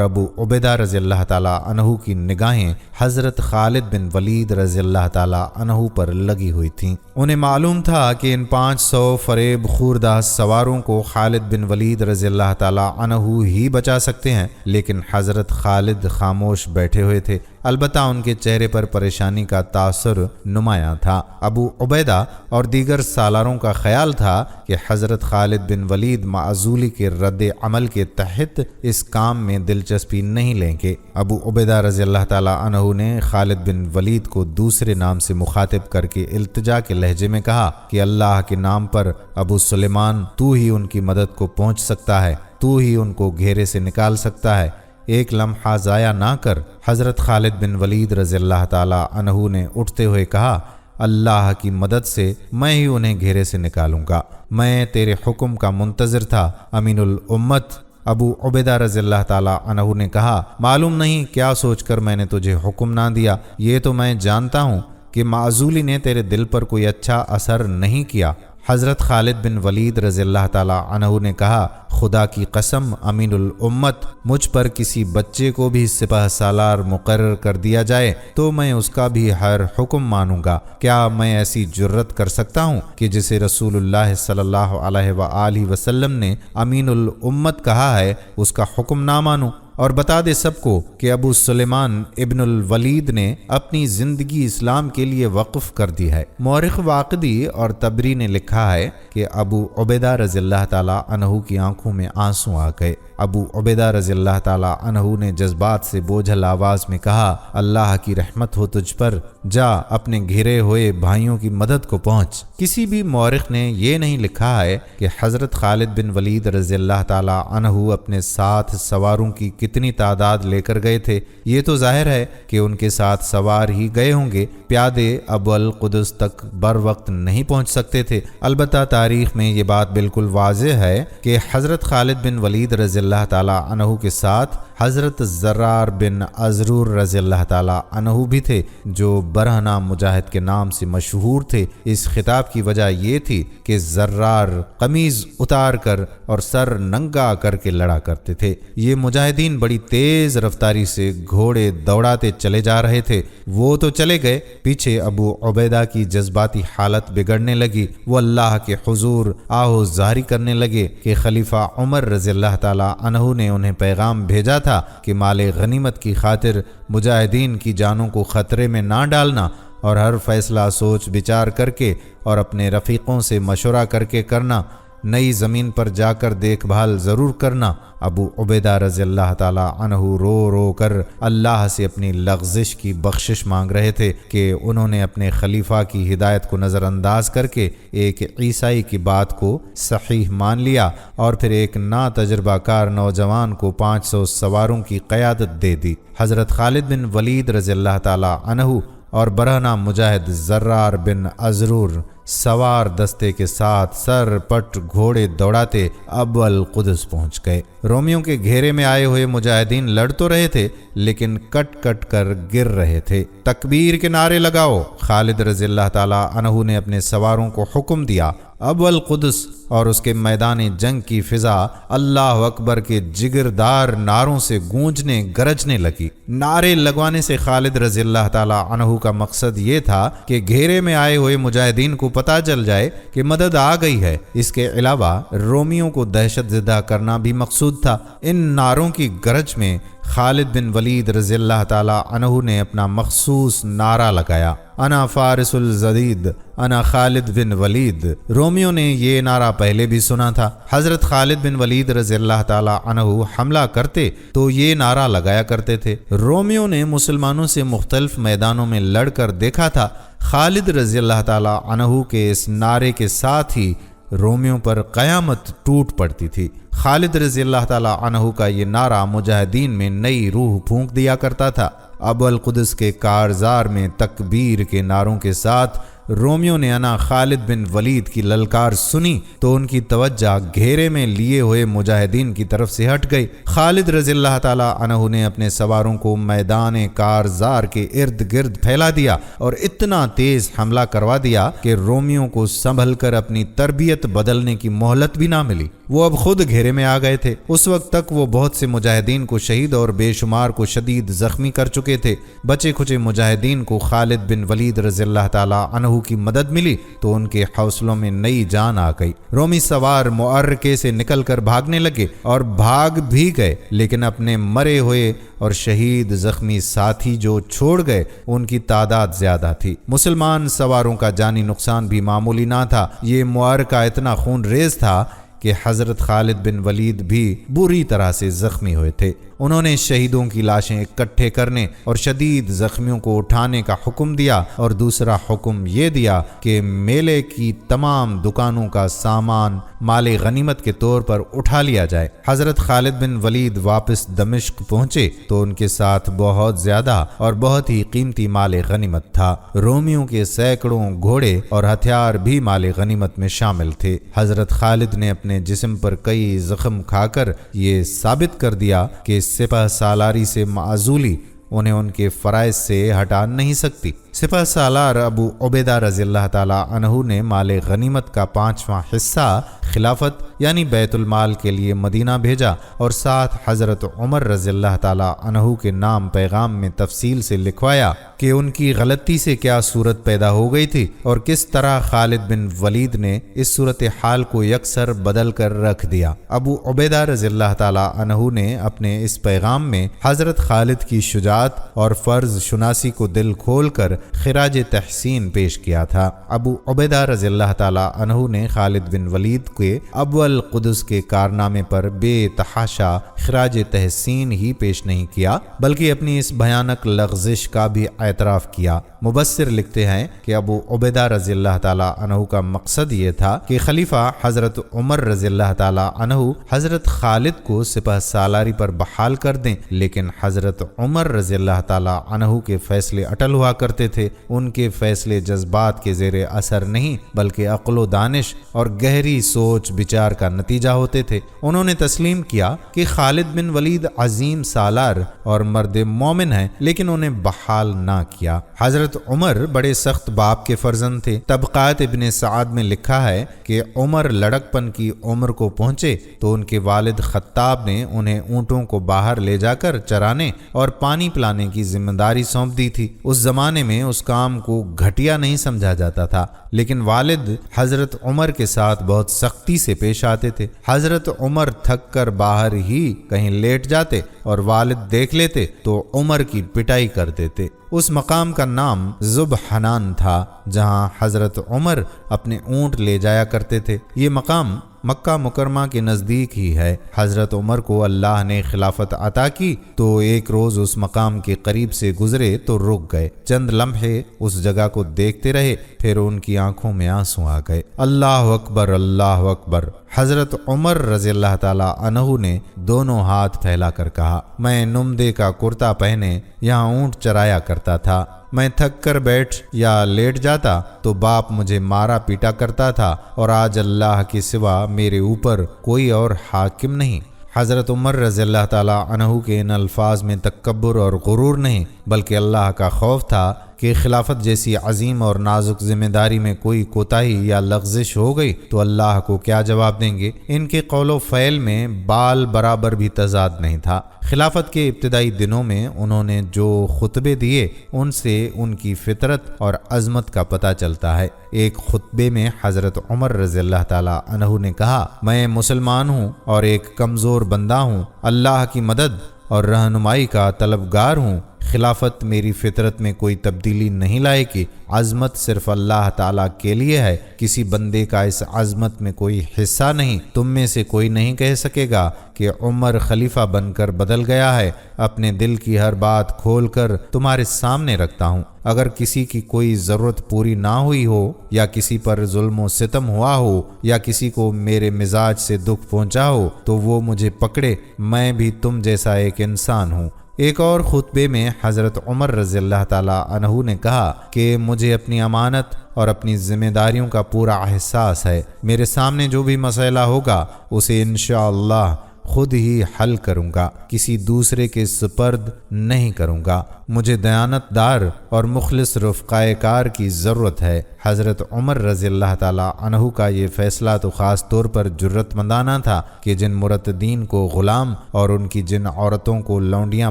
ابو عبیدہ رضی اللہ تعالی عنہ کی نگاہیں حضرت خالد بن ولید رضی اللہ تعالی عنہ پر لگی ہوئی تھیں۔ انہیں معلوم تھا کہ ان 500 فریب خوردہ سواروں کو خالد بن ولید رضی اللہ تعالی عنہ ہی بچا سکتے ہیں، لیکن حضرت خالد خاموش بیٹھے ہوئے تھے۔ البتہ ان کے چہرے پر پریشانی کا تاثر نمایاں تھا۔ ابو عبیدہ اور دیگر سالاروں کا خیال تھا کہ حضرت خالد بن ولید معزولی کے رد عمل کے تحت اس کام میں دلچسپی نہیں لیں گے۔ ابو عبیدہ رضی اللہ تعالی عنہ نے خالد بن ولید کو دوسرے نام سے مخاطب کر کے التجا کے لہجے میں کہا کہ اللہ کے نام پر ابو سلیمان، تو ہی ان کی مدد کو پہنچ سکتا ہے، تو ہی ان کو گھیرے سے نکال سکتا ہے۔ ایک لمحہ ضائع نہ کر حضرت خالد بن ولید رضی اللہ تعالی عنہ نے اٹھتے ہوئے کہا، اللہ کی مدد سے میں ہی انہیں گھیرے سے نکالوں گا۔ میں تیرے حکم کا منتظر تھا امین الامت۔ ابو عبیدہ رضی اللہ تعالی عنہ نے کہا، معلوم نہیں کیا سوچ کر میں نے تجھے حکم نہ دیا۔ یہ تو میں جانتا ہوں کہ معزولی نے تیرے دل پر کوئی اچھا اثر نہیں کیا۔ حضرت خالد بن ولید رضی اللہ تعالی عنہ نے کہا، خدا کی قسم امین الامت، مجھ پر کسی بچے کو بھی سپہ سالار مقرر کر دیا جائے تو میں اس کا بھی ہر حکم مانوں گا۔ کیا میں ایسی جرت کر سکتا ہوں کہ جسے رسول اللہ صلی اللہ علیہ وآلہ وسلم نے امین الامت کہا ہے اس کا حکم نہ مانوں؟ اور بتا دے سب کو کہ ابو سلیمان ابن الولید نے اپنی زندگی اسلام کے لیے وقف کر دی ہے۔ مورخ واقدی اور تبری نے لکھا ہے کہ ابو عبیدہ رضی اللہ تعالی عنہ کی آنکھوں میں آنسو آ گئے۔ ابو عبیدہ رضی اللہ تعالی عنہ نے جذبات سے بوجھل آواز میں کہا، اللہ کی رحمت ہو تجھ پر، جا اپنے گھرے ہوئے بھائیوں کی مدد کو پہنچ۔ کسی بھی مورخ نے یہ نہیں لکھا ہے کہ حضرت خالد بن ولید رضی اللہ تعالی عنہ اپنے ساتھ سواروں کی کتنی تعداد لے کر گئے تھے۔ یہ تو ظاہر ہے کہ ان کے ساتھ سوار ہی گئے ہوں گے، پیادے ابو القدس تک بر وقت نہیں پہنچ سکتے تھے۔ البتہ تاریخ میں یہ بات بالکل واضح ہے کہ حضرت خالد بن ولید رضی اللہ تعالی عنہ کے ساتھ حضرت زرار بن ازرور رضی اللہ تعالی عنہ بھی تھے، جو برہنہ مجاہد کے نام سے مشہور تھے۔ اس خطاب کی وجہ یہ تھی کہ زرار قمیض اتار کر اور سر ننگا کر کے لڑا کرتے تھے۔ یہ مجاہدین بڑی تیز رفتاری سے گھوڑے دوڑاتے چلے جا رہے تھے۔ وہ تو چلے گئے، پیچھے ابو عبیدہ کی جذباتی حالت بگڑنے لگی۔ وہ اللہ کے حضور آہو زاری کرنے لگے کہ خلیفہ عمر رضی اللہ تعالی عنہ نے انہیں پیغام بھیجا تھا کہ مال غنیمت کی خاطر مجاہدین کی جانوں کو خطرے میں نہ ڈالنا، اور ہر فیصلہ سوچ بچار کر کے اور اپنے رفیقوں سے مشورہ کر کے کرنا، نئی زمین پر جا کر دیکھ بھال ضرور کرنا۔ ابو عبیدہ رضی اللہ تعالی عنہ رو رو کر اللہ سے اپنی لغزش کی بخشش مانگ رہے تھے کہ انہوں نے اپنے خلیفہ کی ہدایت کو نظر انداز کر کے ایک عیسائی کی بات کو صحیح مان لیا، اور پھر ایک نا تجربہ کار نوجوان کو 500 سواروں کی قیادت دے دی۔ حضرت خالد بن ولید رضی اللہ تعالی عنہ اور برہنہ مجاہد زرار بن ازرور سوار دستے کے ساتھ سر پٹ گھوڑے دوڑاتے ابو القدس پہنچ گئے۔ رومیوں کے گھیرے میں آئے ہوئے مجاہدین لڑ تو رہے تھے، لیکن کٹ کٹ کر گر رہے تھے۔ تکبیر کے نعرے لگاؤ! خالد رضی اللہ تعالی عنہ نے اپنے سواروں کو حکم دیا۔ ابو القدس اور اس کے میدان جنگ کی فضا اللہ اکبر کے جگردار نعروں سے گونجنے گرجنے لگی۔ نعرے لگوانے سے خالد رضی اللہ تعالی عنہ کا مقصد یہ تھا کہ گھیرے میں آئے ہوئے مجاہدین کو پتہ چل جائے کہ مدد آ گئی ہے۔ اس کے علاوہ رومیوں کو دہشت زدہ کرنا بھی مقصود تھا۔ ان نعروں کی گرج میں خالد بن ولید رضی اللہ تعالی عنہ نے اپنا مخصوص نعرہ لگایا، انا فارس الجدید، انا خالد بن ولید۔ رومیوں نے یہ نعرہ پہلے بھی سنا تھا۔ حضرت خالد بن ولید رضی اللہ تعالی عنہ حملہ کرتے تو یہ نعرہ لگایا کرتے تھے۔ رومیوں نے مسلمانوں سے مختلف میدانوں میں لڑ کر دیکھا تھا۔ خالد رضی اللہ تعالی عنہ کے اس نعرے کے ساتھ ہی رومیوں پر قیامت ٹوٹ پڑتی تھی۔ خالد رضی اللہ تعالی عنہ کا یہ نعرہ مجاہدین میں نئی روح پھونک دیا کرتا تھا۔ ابو القدس کے کارزار میں تکبیر کے نعروں کے ساتھ رومیوں نے انا خالد بن ولید کی للکار سنی تو ان کی توجہ گھیرے میں لیے ہوئے مجاہدین کی طرف سے ہٹ گئی۔ خالد رضی اللہ تعالی عنہ نے اپنے سواروں کو میدان کارزار کے ارد گرد پھیلا دیا اور اتنا تیز حملہ کروا دیا کہ رومیوں کو سنبھل کر اپنی تربیت بدلنے کی مہلت بھی نہ ملی۔ وہ اب خود گھیرے میں آ گئے تھے۔ اس وقت تک وہ بہت سے مجاہدین کو شہید اور بے شمار کو شدید زخمی کر چکے تھے۔ بچے کھچے مجاہدین کو خالد بن ولید رضی اللہ تعالی عنہ کی مدد ملی تو ان کے حوصلوں میں نئی جان آ گئی۔ رومی سوار معرکے سے نکل کر بھاگنے لگے اور بھاگ بھی گئے، لیکن اپنے مرے ہوئے اور شہید زخمی ساتھی جو چھوڑ گئے ان کی تعداد زیادہ تھی۔ مسلمان سواروں کا جانی نقصان بھی معمولی نہ تھا۔ یہ معرکہ اتنا خون ریز تھا کہ حضرت خالد بن ولید بھی بری طرح سے زخمی ہوئے تھے۔ انہوں نے شہیدوں کی لاشیں اکٹھے کرنے اور شدید زخمیوں کو اٹھانے کا حکم دیا، اور دوسرا حکم یہ دیا کہ میلے کی تمام دکانوں کا سامان مال غنیمت کے طور پر اٹھا لیا جائے۔ حضرت خالد بن ولید واپس دمشق پہنچے تو ان کے ساتھ بہت زیادہ اور بہت ہی قیمتی مال غنیمت تھا۔ رومیوں کے سینکڑوں گھوڑے اور ہتھیار بھی مال غنیمت میں شامل تھے۔ حضرت خالد نے اپنے جسم پر کئی زخم کھا کر یہ ثابت کر دیا کہ سپہ سالاری سے معزولی انہیں ان کے فرائض سے ہٹا نہیں سکتی۔ سپہ سالار ابو عبیدہ رضی اللہ تعالی عنہ نے مال غنیمت کا 5واں حصہ خلافت یعنی بیت المال کے لیے مدینہ بھیجا، اور ساتھ حضرت عمر رضی اللہ تعالی عنہ کے نام پیغام میں تفصیل سے لکھوایا کہ ان کی غلطی سے کیا صورت پیدا ہو گئی تھی اور کس طرح خالد بن ولید نے اس صورتحال کو یکسر بدل کر رکھ دیا۔ ابو عبیدہ رضی اللہ تعالی عنہ نے اپنے اس پیغام میں حضرت خالد کی شجاعت اور فرض شناسی کو دل کھول کر خراج تحسین پیش کیا تھا۔ ابو عبیدہ رضی اللہ تعالیٰ عنہ نے خالد بن ولید کے اول قدس کے کارنامے پر بے تحاشا خراج تحسین ہی پیش نہیں کیا بلکہ اپنی اس بھیانک لغزش کا بھی اعتراف کیا۔ مبصر لکھتے ہیں کہ ابو عبیدہ رضی اللہ تعالیٰ عنہ کا مقصد یہ تھا کہ خلیفہ حضرت عمر رضی اللہ تعالیٰ عنہ حضرت خالد کو سپہ سالاری پر بحال کر دیں، لیکن حضرت عمر رضی اللہ تعالیٰ عنہ کے فیصلے اٹل ہوا کرتے تھے۔ ان کے فیصلے جذبات کے زیر اثر نہیں بلکہ عقل و دانش اور گہری سوچ بچار کا نتیجہ ہوتے تھے۔ انہوں نے تسلیم کیا کہ خالد بن ولید عظیم سالار اور مرد مومن ہیں، لیکن انہیں بحال نہ کیا۔ حضرت عمر بڑے سخت باپ کے فرزند تھے۔ طبقات ابن سعد میں لکھا ہے کہ عمر لڑکپن کی عمر کو پہنچے تو ان کے والد خطاب نے انہیں اونٹوں کو باہر لے جا کر چرانے اور پانی پلانے کی ذمہ داری سونپ دی تھی۔ اس زمانے میں اس کام کو گھٹیا نہیں سمجھا جاتا تھا، لیکن والد حضرت عمر کے ساتھ بہت سختی سے پیش آتے تھے۔ حضرت عمر تھک کر باہر ہی کہیں لیٹ جاتے اور والد دیکھ لیتے تو عمر کی پٹائی کر دیتے۔ اس مقام کا نام ذوبحنان تھا جہاں حضرت عمر اپنے اونٹ لے جایا کرتے تھے۔ یہ مقام مکہ مکرمہ کے نزدیک ہی ہے۔ حضرت عمر کو اللہ نے خلافت عطا کی تو ایک روز اس مقام کے قریب سے گزرے تو رک گئے، چند لمحے اس جگہ کو دیکھتے رہے، پھر ان کی آنکھوں میں آنسو آ گئے۔ اللہ اکبر، اللہ اکبر۔ حضرت عمر رضی اللہ تعالیٰ عنہ نے دونوں ہاتھ پھیلا کر کہا، میں نمدے کا کرتا پہنے یہاں اونٹ چرایا کرتا تھا۔ میں تھک کر بیٹھ یا لیٹ جاتا تو باپ مجھے مارا پیٹا کرتا تھا، اور آج اللہ کے سوا میرے اوپر کوئی اور حاکم نہیں۔ حضرت عمر رضی اللہ تعالیٰ عنہ کے ان الفاظ میں تکبر اور غرور نہیں بلکہ اللہ کا خوف تھا کہ خلافت جیسی عظیم اور نازک ذمہ داری میں کوئی کوتاہی یا لغزش ہو گئی تو اللہ کو کیا جواب دیں گے۔ ان کے قول و فعل میں بال برابر بھی تضاد نہیں تھا۔ خلافت کے ابتدائی دنوں میں انہوں نے جو خطبے دیے ان سے ان کی فطرت اور عظمت کا پتہ چلتا ہے۔ ایک خطبے میں حضرت عمر رضی اللہ تعالیٰ عنہ نے کہا، میں مسلمان ہوں اور ایک کمزور بندہ ہوں، اللہ کی مدد اور رہنمائی کا طلبگار ہوں۔ خلافت میری فطرت میں کوئی تبدیلی نہیں لائے گی۔ عظمت صرف اللہ تعالیٰ کے لیے ہے، کسی بندے کا اس عظمت میں کوئی حصہ نہیں۔ تم میں سے کوئی نہیں کہہ سکے گا کہ عمر خلیفہ بن کر بدل گیا ہے۔ اپنے دل کی ہر بات کھول کر تمہارے سامنے رکھتا ہوں۔ اگر کسی کی کوئی ضرورت پوری نہ ہوئی ہو یا کسی پر ظلم و ستم ہوا ہو یا کسی کو میرے مزاج سے دکھ پہنچا ہو تو وہ مجھے پکڑے، میں بھی تم جیسا ایک انسان ہوں۔ ایک اور خطبے میں حضرت عمر رضی اللہ تعالیٰ عنہ نے کہا کہ مجھے اپنی امانت اور اپنی ذمہ داریوں کا پورا احساس ہے۔ میرے سامنے جو بھی مسئلہ ہوگا اسے انشاءاللہ خود ہی حل کروں گا، کسی دوسرے کے سپرد نہیں کروں گا۔ مجھے دیانت دار اور مخلص رفقائے کار کی ضرورت ہے۔ حضرت عمر رضی اللہ تعالیٰ عنہ کا یہ فیصلہ تو خاص طور پر جرت مندانہ تھا کہ جن مرتدین کو غلام اور ان کی جن عورتوں کو لونڈیاں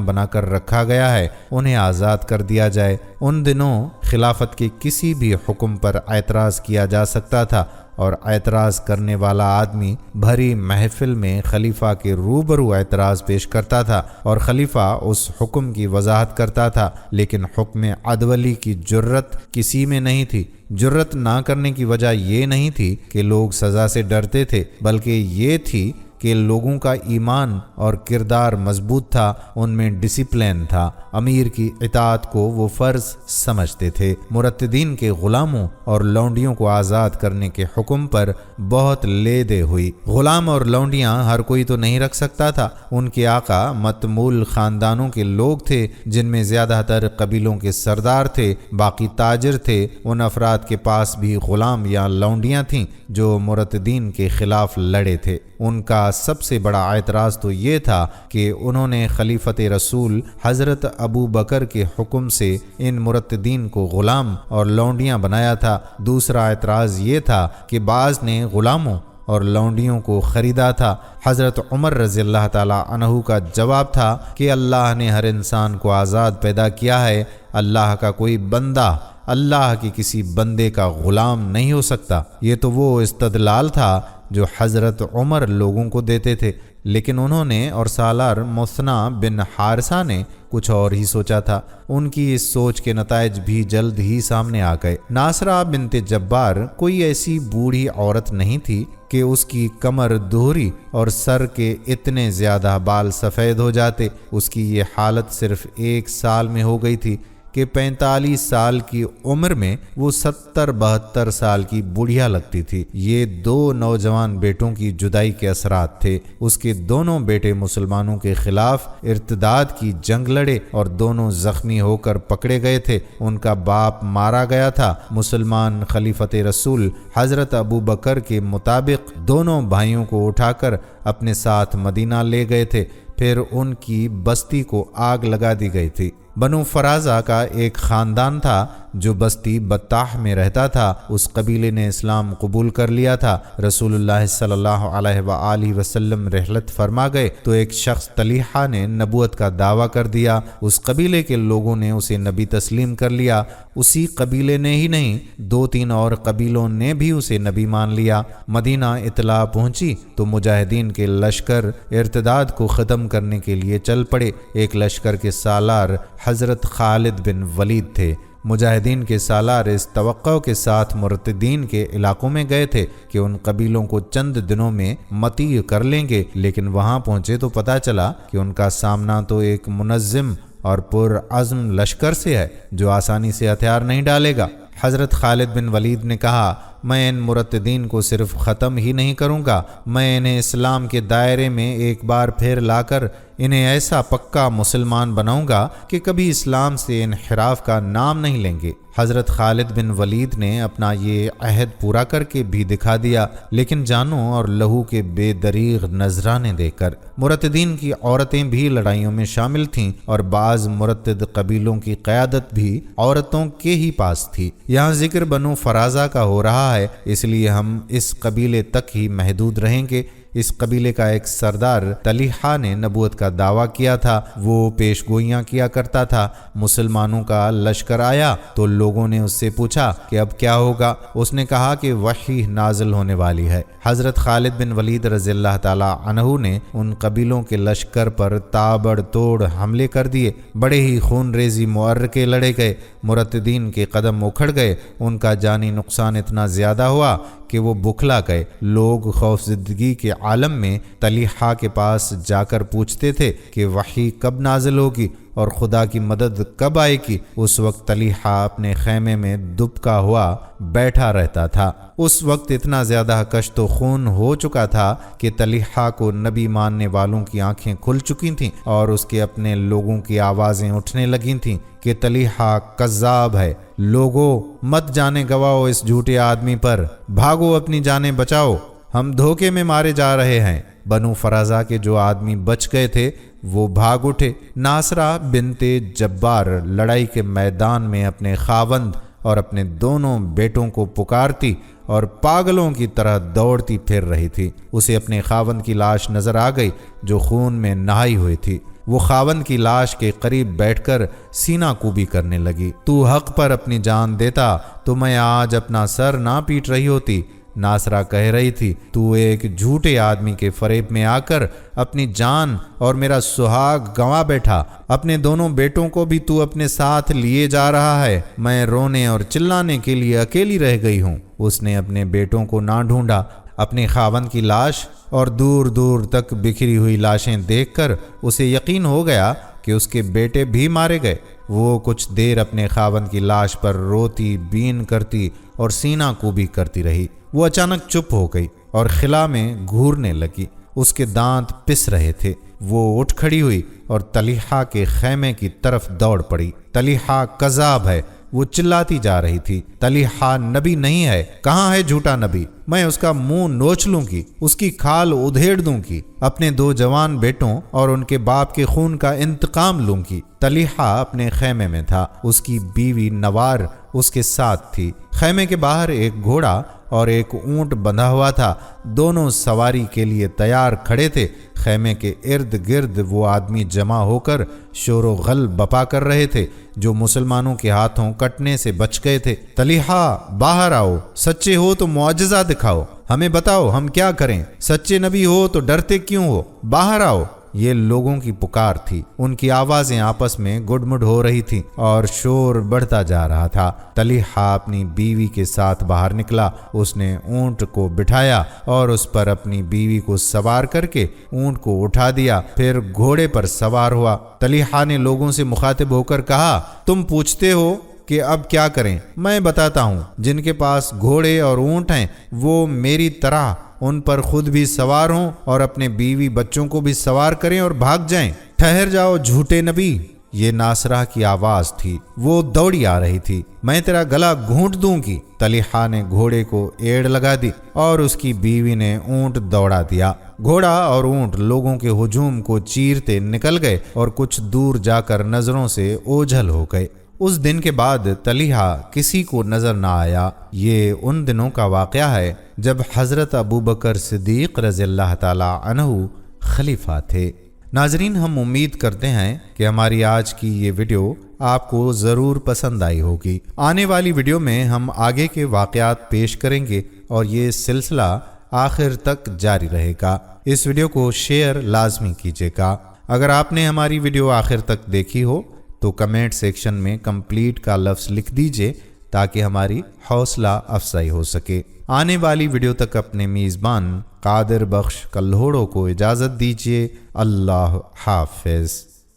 بنا کر رکھا گیا ہے انہیں آزاد کر دیا جائے۔ ان دنوں خلافت کے کسی بھی حکم پر اعتراض کیا جا سکتا تھا اور اعتراض کرنے والا آدمی بھری محفل میں خلیفہ کے روبرو اعتراض پیش کرتا تھا اور خلیفہ اس حکم کی وضاحت کرتا تھا، لیکن حکم عدولی کی جرت کسی میں نہیں تھی۔ جرت نہ کرنے کی وجہ یہ نہیں تھی کہ لوگ سزا سے ڈرتے تھے، بلکہ یہ تھی کہ لوگوں کا ایمان اور کردار مضبوط تھا، ان میں ڈسپلن تھا۔ امیر کی اطاعت کو وہ فرض سمجھتے تھے۔ مرتدین کے غلاموں اور لونڈیوں کو آزاد کرنے کے حکم پر بہت لے دے ہوئی۔ غلام اور لونڈیاں ہر کوئی تو نہیں رکھ سکتا تھا۔ ان کے آقا متمول خاندانوں کے لوگ تھے جن میں زیادہ تر قبیلوں کے سردار تھے، باقی تاجر تھے۔ ان افراد کے پاس بھی غلام یا لونڈیاں تھیں جو مرتدین کے خلاف لڑے تھے۔ ان کا سب سے بڑا اعتراض تو یہ تھا کہ انہوں نے خلیفت رسول حضرت ابو بکر کے حکم سے ان مرتدین کو غلام اور لونڈیاں بنایا تھا۔ دوسرا اعتراض یہ تھا کہ بعض نے غلاموں اور لونڈیوں کو خریدا تھا۔ حضرت عمر رضی اللہ تعالیٰ عنہ کا جواب تھا کہ اللہ نے ہر انسان کو آزاد پیدا کیا ہے، اللہ کا کوئی بندہ اللہ کے کسی بندے کا غلام نہیں ہو سکتا۔ یہ تو وہ استدلال تھا جو حضرت عمر لوگوں کو دیتے تھے، لیکن انہوں نے اور سالار مثنی بن حارثہ نے کچھ اور ہی سوچا تھا۔ ان کی اس سوچ کے نتائج بھی جلد ہی سامنے آ گئے۔ ناصرہ بنت جبار کوئی ایسی بوڑھی عورت نہیں تھی کہ اس کی کمر دوہری اور سر کے اتنے زیادہ بال سفید ہو جاتے۔ اس کی یہ حالت صرف 1 سال میں ہو گئی تھی کہ 45 سال کی عمر میں وہ 70-72 سال کی بڑھیا لگتی تھی۔ یہ 2 نوجوان بیٹوں کی جدائی کے اثرات تھے۔ اس کے دونوں بیٹے مسلمانوں کے خلاف ارتداد کی جنگ لڑے اور دونوں زخمی ہو کر پکڑے گئے تھے۔ ان کا باپ مارا گیا تھا۔ مسلمان خلیفۃ رسول حضرت ابو بکر کے مطابق دونوں بھائیوں کو اٹھا کر اپنے ساتھ مدینہ لے گئے تھے۔ پھر ان کی بستی کو آگ لگا دی گئی تھی۔ بنو فرازہ کا ایک خاندان تھا جو بستی بطاح میں رہتا تھا۔ اس قبیلے نے اسلام قبول کر لیا تھا۔ رسول اللہ صلی اللہ علیہ وآلہ وسلم رحلت فرما گئے تو ایک شخص طلیحہ نے نبوت کا دعویٰ کر دیا۔ اس قبیلے کے لوگوں نے اسے نبی تسلیم کر لیا۔ اسی قبیلے نے ہی نہیں، 2-3 اور قبیلوں نے بھی اسے نبی مان لیا۔ مدینہ اطلاع پہنچی تو مجاہدین کے لشکر ارتداد کو ختم کرنے کے لیے چل پڑے۔ ایک لشکر کے سالار حضرت خالد بن ولید تھے۔ مجاہدین کے سالار اس توقع کے ساتھ مرتدین کے علاقوں میں گئے تھے کہ ان قبیلوں کو چند دنوں میں مطیع کر لیں گے، لیکن وہاں پہنچے تو پتہ چلا کہ ان کا سامنا تو ایک منظم اور پرعزم لشکر سے ہے جو آسانی سے ہتھیار نہیں ڈالے گا۔ حضرت خالد بن ولید نے کہا، میں ان مرتدین کو صرف ختم ہی نہیں کروں گا، میں انہیں اسلام کے دائرے میں ایک بار پھر لا کر انہیں ایسا پکا مسلمان بناؤں گا کہ کبھی اسلام سے انحراف کا نام نہیں لیں گے۔ حضرت خالد بن ولید نے اپنا یہ عہد پورا کر کے بھی دکھا دیا، لیکن جانوں اور لہو کے بے دریغ نذرانے دے کر۔ مرتدین کی عورتیں بھی لڑائیوں میں شامل تھیں اور بعض مرتد قبیلوں کی قیادت بھی عورتوں کے ہی پاس تھی۔ یہاں ذکر بنو فرازہ کا ہو رہا ہے، اس لیے ہم اس قبیلے تک ہی محدود رہیں گے۔ اس قبیلے کا ایک سردار طلیحہ نے نبوت کا دعویٰ کیا تھا۔ وہ پیش گوئیاں کیا کرتا تھا۔ مسلمانوں کا لشکر آیا تو لوگوں نے اس سے پوچھا کہ اب کیا ہوگا؟ اس نے کہا کہ وحی نازل ہونے والی ہے۔ حضرت خالد بن ولید رضی اللہ تعالی عنہ نے ان قبیلوں کے لشکر پر تابڑ توڑ حملے کر دیے۔ بڑے ہی خون ریزی معرکے لڑے گئے۔ مرتدین کے قدم اکھڑ گئے۔ ان کا جانی نقصان اتنا زیادہ ہوا کہ وہ بکھلا گئے۔ لوگ خوف زدگی کے عالم میں طلیحہ کے پاس جا کر پوچھتے تھے کہ وحی کب نازل ہوگی اور خدا کی مدد کب آئے گی۔ اس وقت طلیحہ اپنے خیمے میں دبکا ہوا بیٹھا رہتا تھا۔ اس وقت اتنا زیادہ کشت و خون ہو چکا تھا کہ طلیحہ کو نبی ماننے والوں کی آنکھیں کھل چکی تھیں اور اس کے اپنے لوگوں کی آوازیں اٹھنے لگی تھیں کہ طلیحہ کذاب ہے۔ لوگوں، مت جانے گواؤ اس جھوٹے آدمی پر، بھاگو اپنی جانیں بچاؤ، ہم دھوکے میں مارے جا رہے ہیں۔ بنو فرازہ کے جو آدمی بچ گئے تھے وہ بھاگ اٹھے۔ ناصرہ بنت جبار لڑائی کے میدان میں اپنے خاوند اور اپنے دونوں بیٹوں کو پکارتی اور پاگلوں کی طرح دوڑتی پھر رہی تھی۔ اسے اپنے خاوند کی لاش نظر آ گئی جو خون میں نہائی ہوئی تھی۔ وہ خاوند کی لاش کے قریب بیٹھ کر سینہ کوبی کرنے لگی۔ تو حق پر اپنی جان دیتا تو میں آج اپنا سر نہ پیٹ رہی ہوتی۔ ناصرہ کہہ رہی تھی، تو ایک جھوٹے آدمی کے فریب میں آ کر اپنی جان اور میرا سہاگ گنوا بیٹھا۔ اپنے دونوں بیٹوں کو بھی تو اپنے ساتھ لیے جا رہا ہے۔ میں رونے اور چلانے کے لیے اکیلی رہ گئی ہوں۔ اس نے اپنے بیٹوں کو نہ ڈھونڈا۔ اپنے خاوند کی لاش اور دور دور تک بکھری ہوئی لاشیں دیکھ کر اسے یقین ہو گیا کہ اس کے بیٹے بھی مارے گئے۔ وہ کچھ دیر اپنے خاوند کی لاش پر روتی بین کرتی اور سینہ کوبی کرتی رہی۔ وہ اچانک چپ ہو گئی اور خلا میں گھورنے لگی۔ اس کے دانت پس رہے تھے۔ وہ اٹھ کھڑی ہوئی اور طلیحہ کے خیمے کی طرف دوڑ پڑی۔ طلیحہ کذاب ہے، وہ چلاتی جا رہی تھی۔ طلیحہ نبی نہیں ہے، کہاں ہے جھوٹا نبی؟ میں اس کا منہ نوچ لوں گی، اس کی کھال ادھیڑ دوں گی، اپنے 2 جوان بیٹوں اور ان کے باپ کے خون کا انتقام لوں گی۔ طلیحہ اپنے خیمے میں تھا۔ اس کی بیوی نوار اس کے ساتھ تھی۔ خیمے کے باہر ایک گھوڑا اور ایک اونٹ بندھا ہوا تھا۔ دونوں سواری کے لیے تیار کھڑے تھے۔ خیمے کے ارد گرد وہ آدمی جمع ہو کر شور و غل بپا کر رہے تھے جو مسلمانوں کے ہاتھوں کٹنے سے بچ گئے تھے۔ طلیحہ، باہر آؤ، سچے ہو تو معجزہ دکھاؤ۔ ہمیں بتاؤ ہم کیا کریں؟ سچے نبی ہو تو ڈرتے کیوں ہو؟ باہر آؤ۔ یہ لوگوں کی پکار تھی۔ ان کی آوازیں آپس میں گڈمڈ ہو رہی تھیں اور شور بڑھتا جا رہا تھا۔ طلحہ اپنی بیوی کے ساتھ باہر نکلا۔ اس نے اونٹ کو بٹھایا اور اس پر اپنی بیوی کو سوار کر کے اونٹ کو اٹھا دیا، پھر گھوڑے پر سوار ہوا۔ طلحہ نے لوگوں سے مخاطب ہو کر کہا، تم پوچھتے ہو کہ اب کیا کریں؟ میں بتاتا ہوں، جن کے پاس گھوڑے اور اونٹ ہیں وہ میری طرح ان پر خود بھی سوار ہوں اور اپنے بیوی بچوں کو بھی سوار کریں اور بھاگ جائیں۔ ٹھہر جاؤ جھوٹے نبی، یہ ناصرہ کی آواز تھی۔ وہ دوڑی آ رہی تھی۔ میں تیرا گلا گھونٹ دوں گی۔ طلحہ نے گھوڑے کو ایڑ لگا دی اور اس کی بیوی نے اونٹ دوڑا دیا۔ گھوڑا اور اونٹ لوگوں کے ہجوم کو چیرتے نکل گئے اور کچھ دور جا کر نظروں سے اوجھل ہو گئے۔ اس دن کے بعد طلحہ کسی کو نظر نہ آیا۔ یہ ان دنوں کا واقعہ ہے جب حضرت ابوبکر صدیق رضی اللہ تعالی عنہ خلیفہ تھے۔ ناظرین، ہم امید کرتے ہیں کہ ہماری آج کی یہ ویڈیو آپ کو ضرور پسند آئی ہوگی۔ آنے والی ویڈیو میں ہم آگے کے واقعات پیش کریں گے اور یہ سلسلہ آخر تک جاری رہے گا۔ اس ویڈیو کو شیئر لازمی کیجیے گا۔ اگر آپ نے ہماری ویڈیو آخر تک دیکھی ہو تو کمنٹ سیکشن میں کمپلیٹ کا لفظ لکھ دیجئے تاکہ ہماری حوصلہ افزائی ہو سکے۔ آنے والی ویڈیو تک اپنے میزبان قادر بخش کلہوڑوں کو اجازت دیجیے۔ اللہ حافظ۔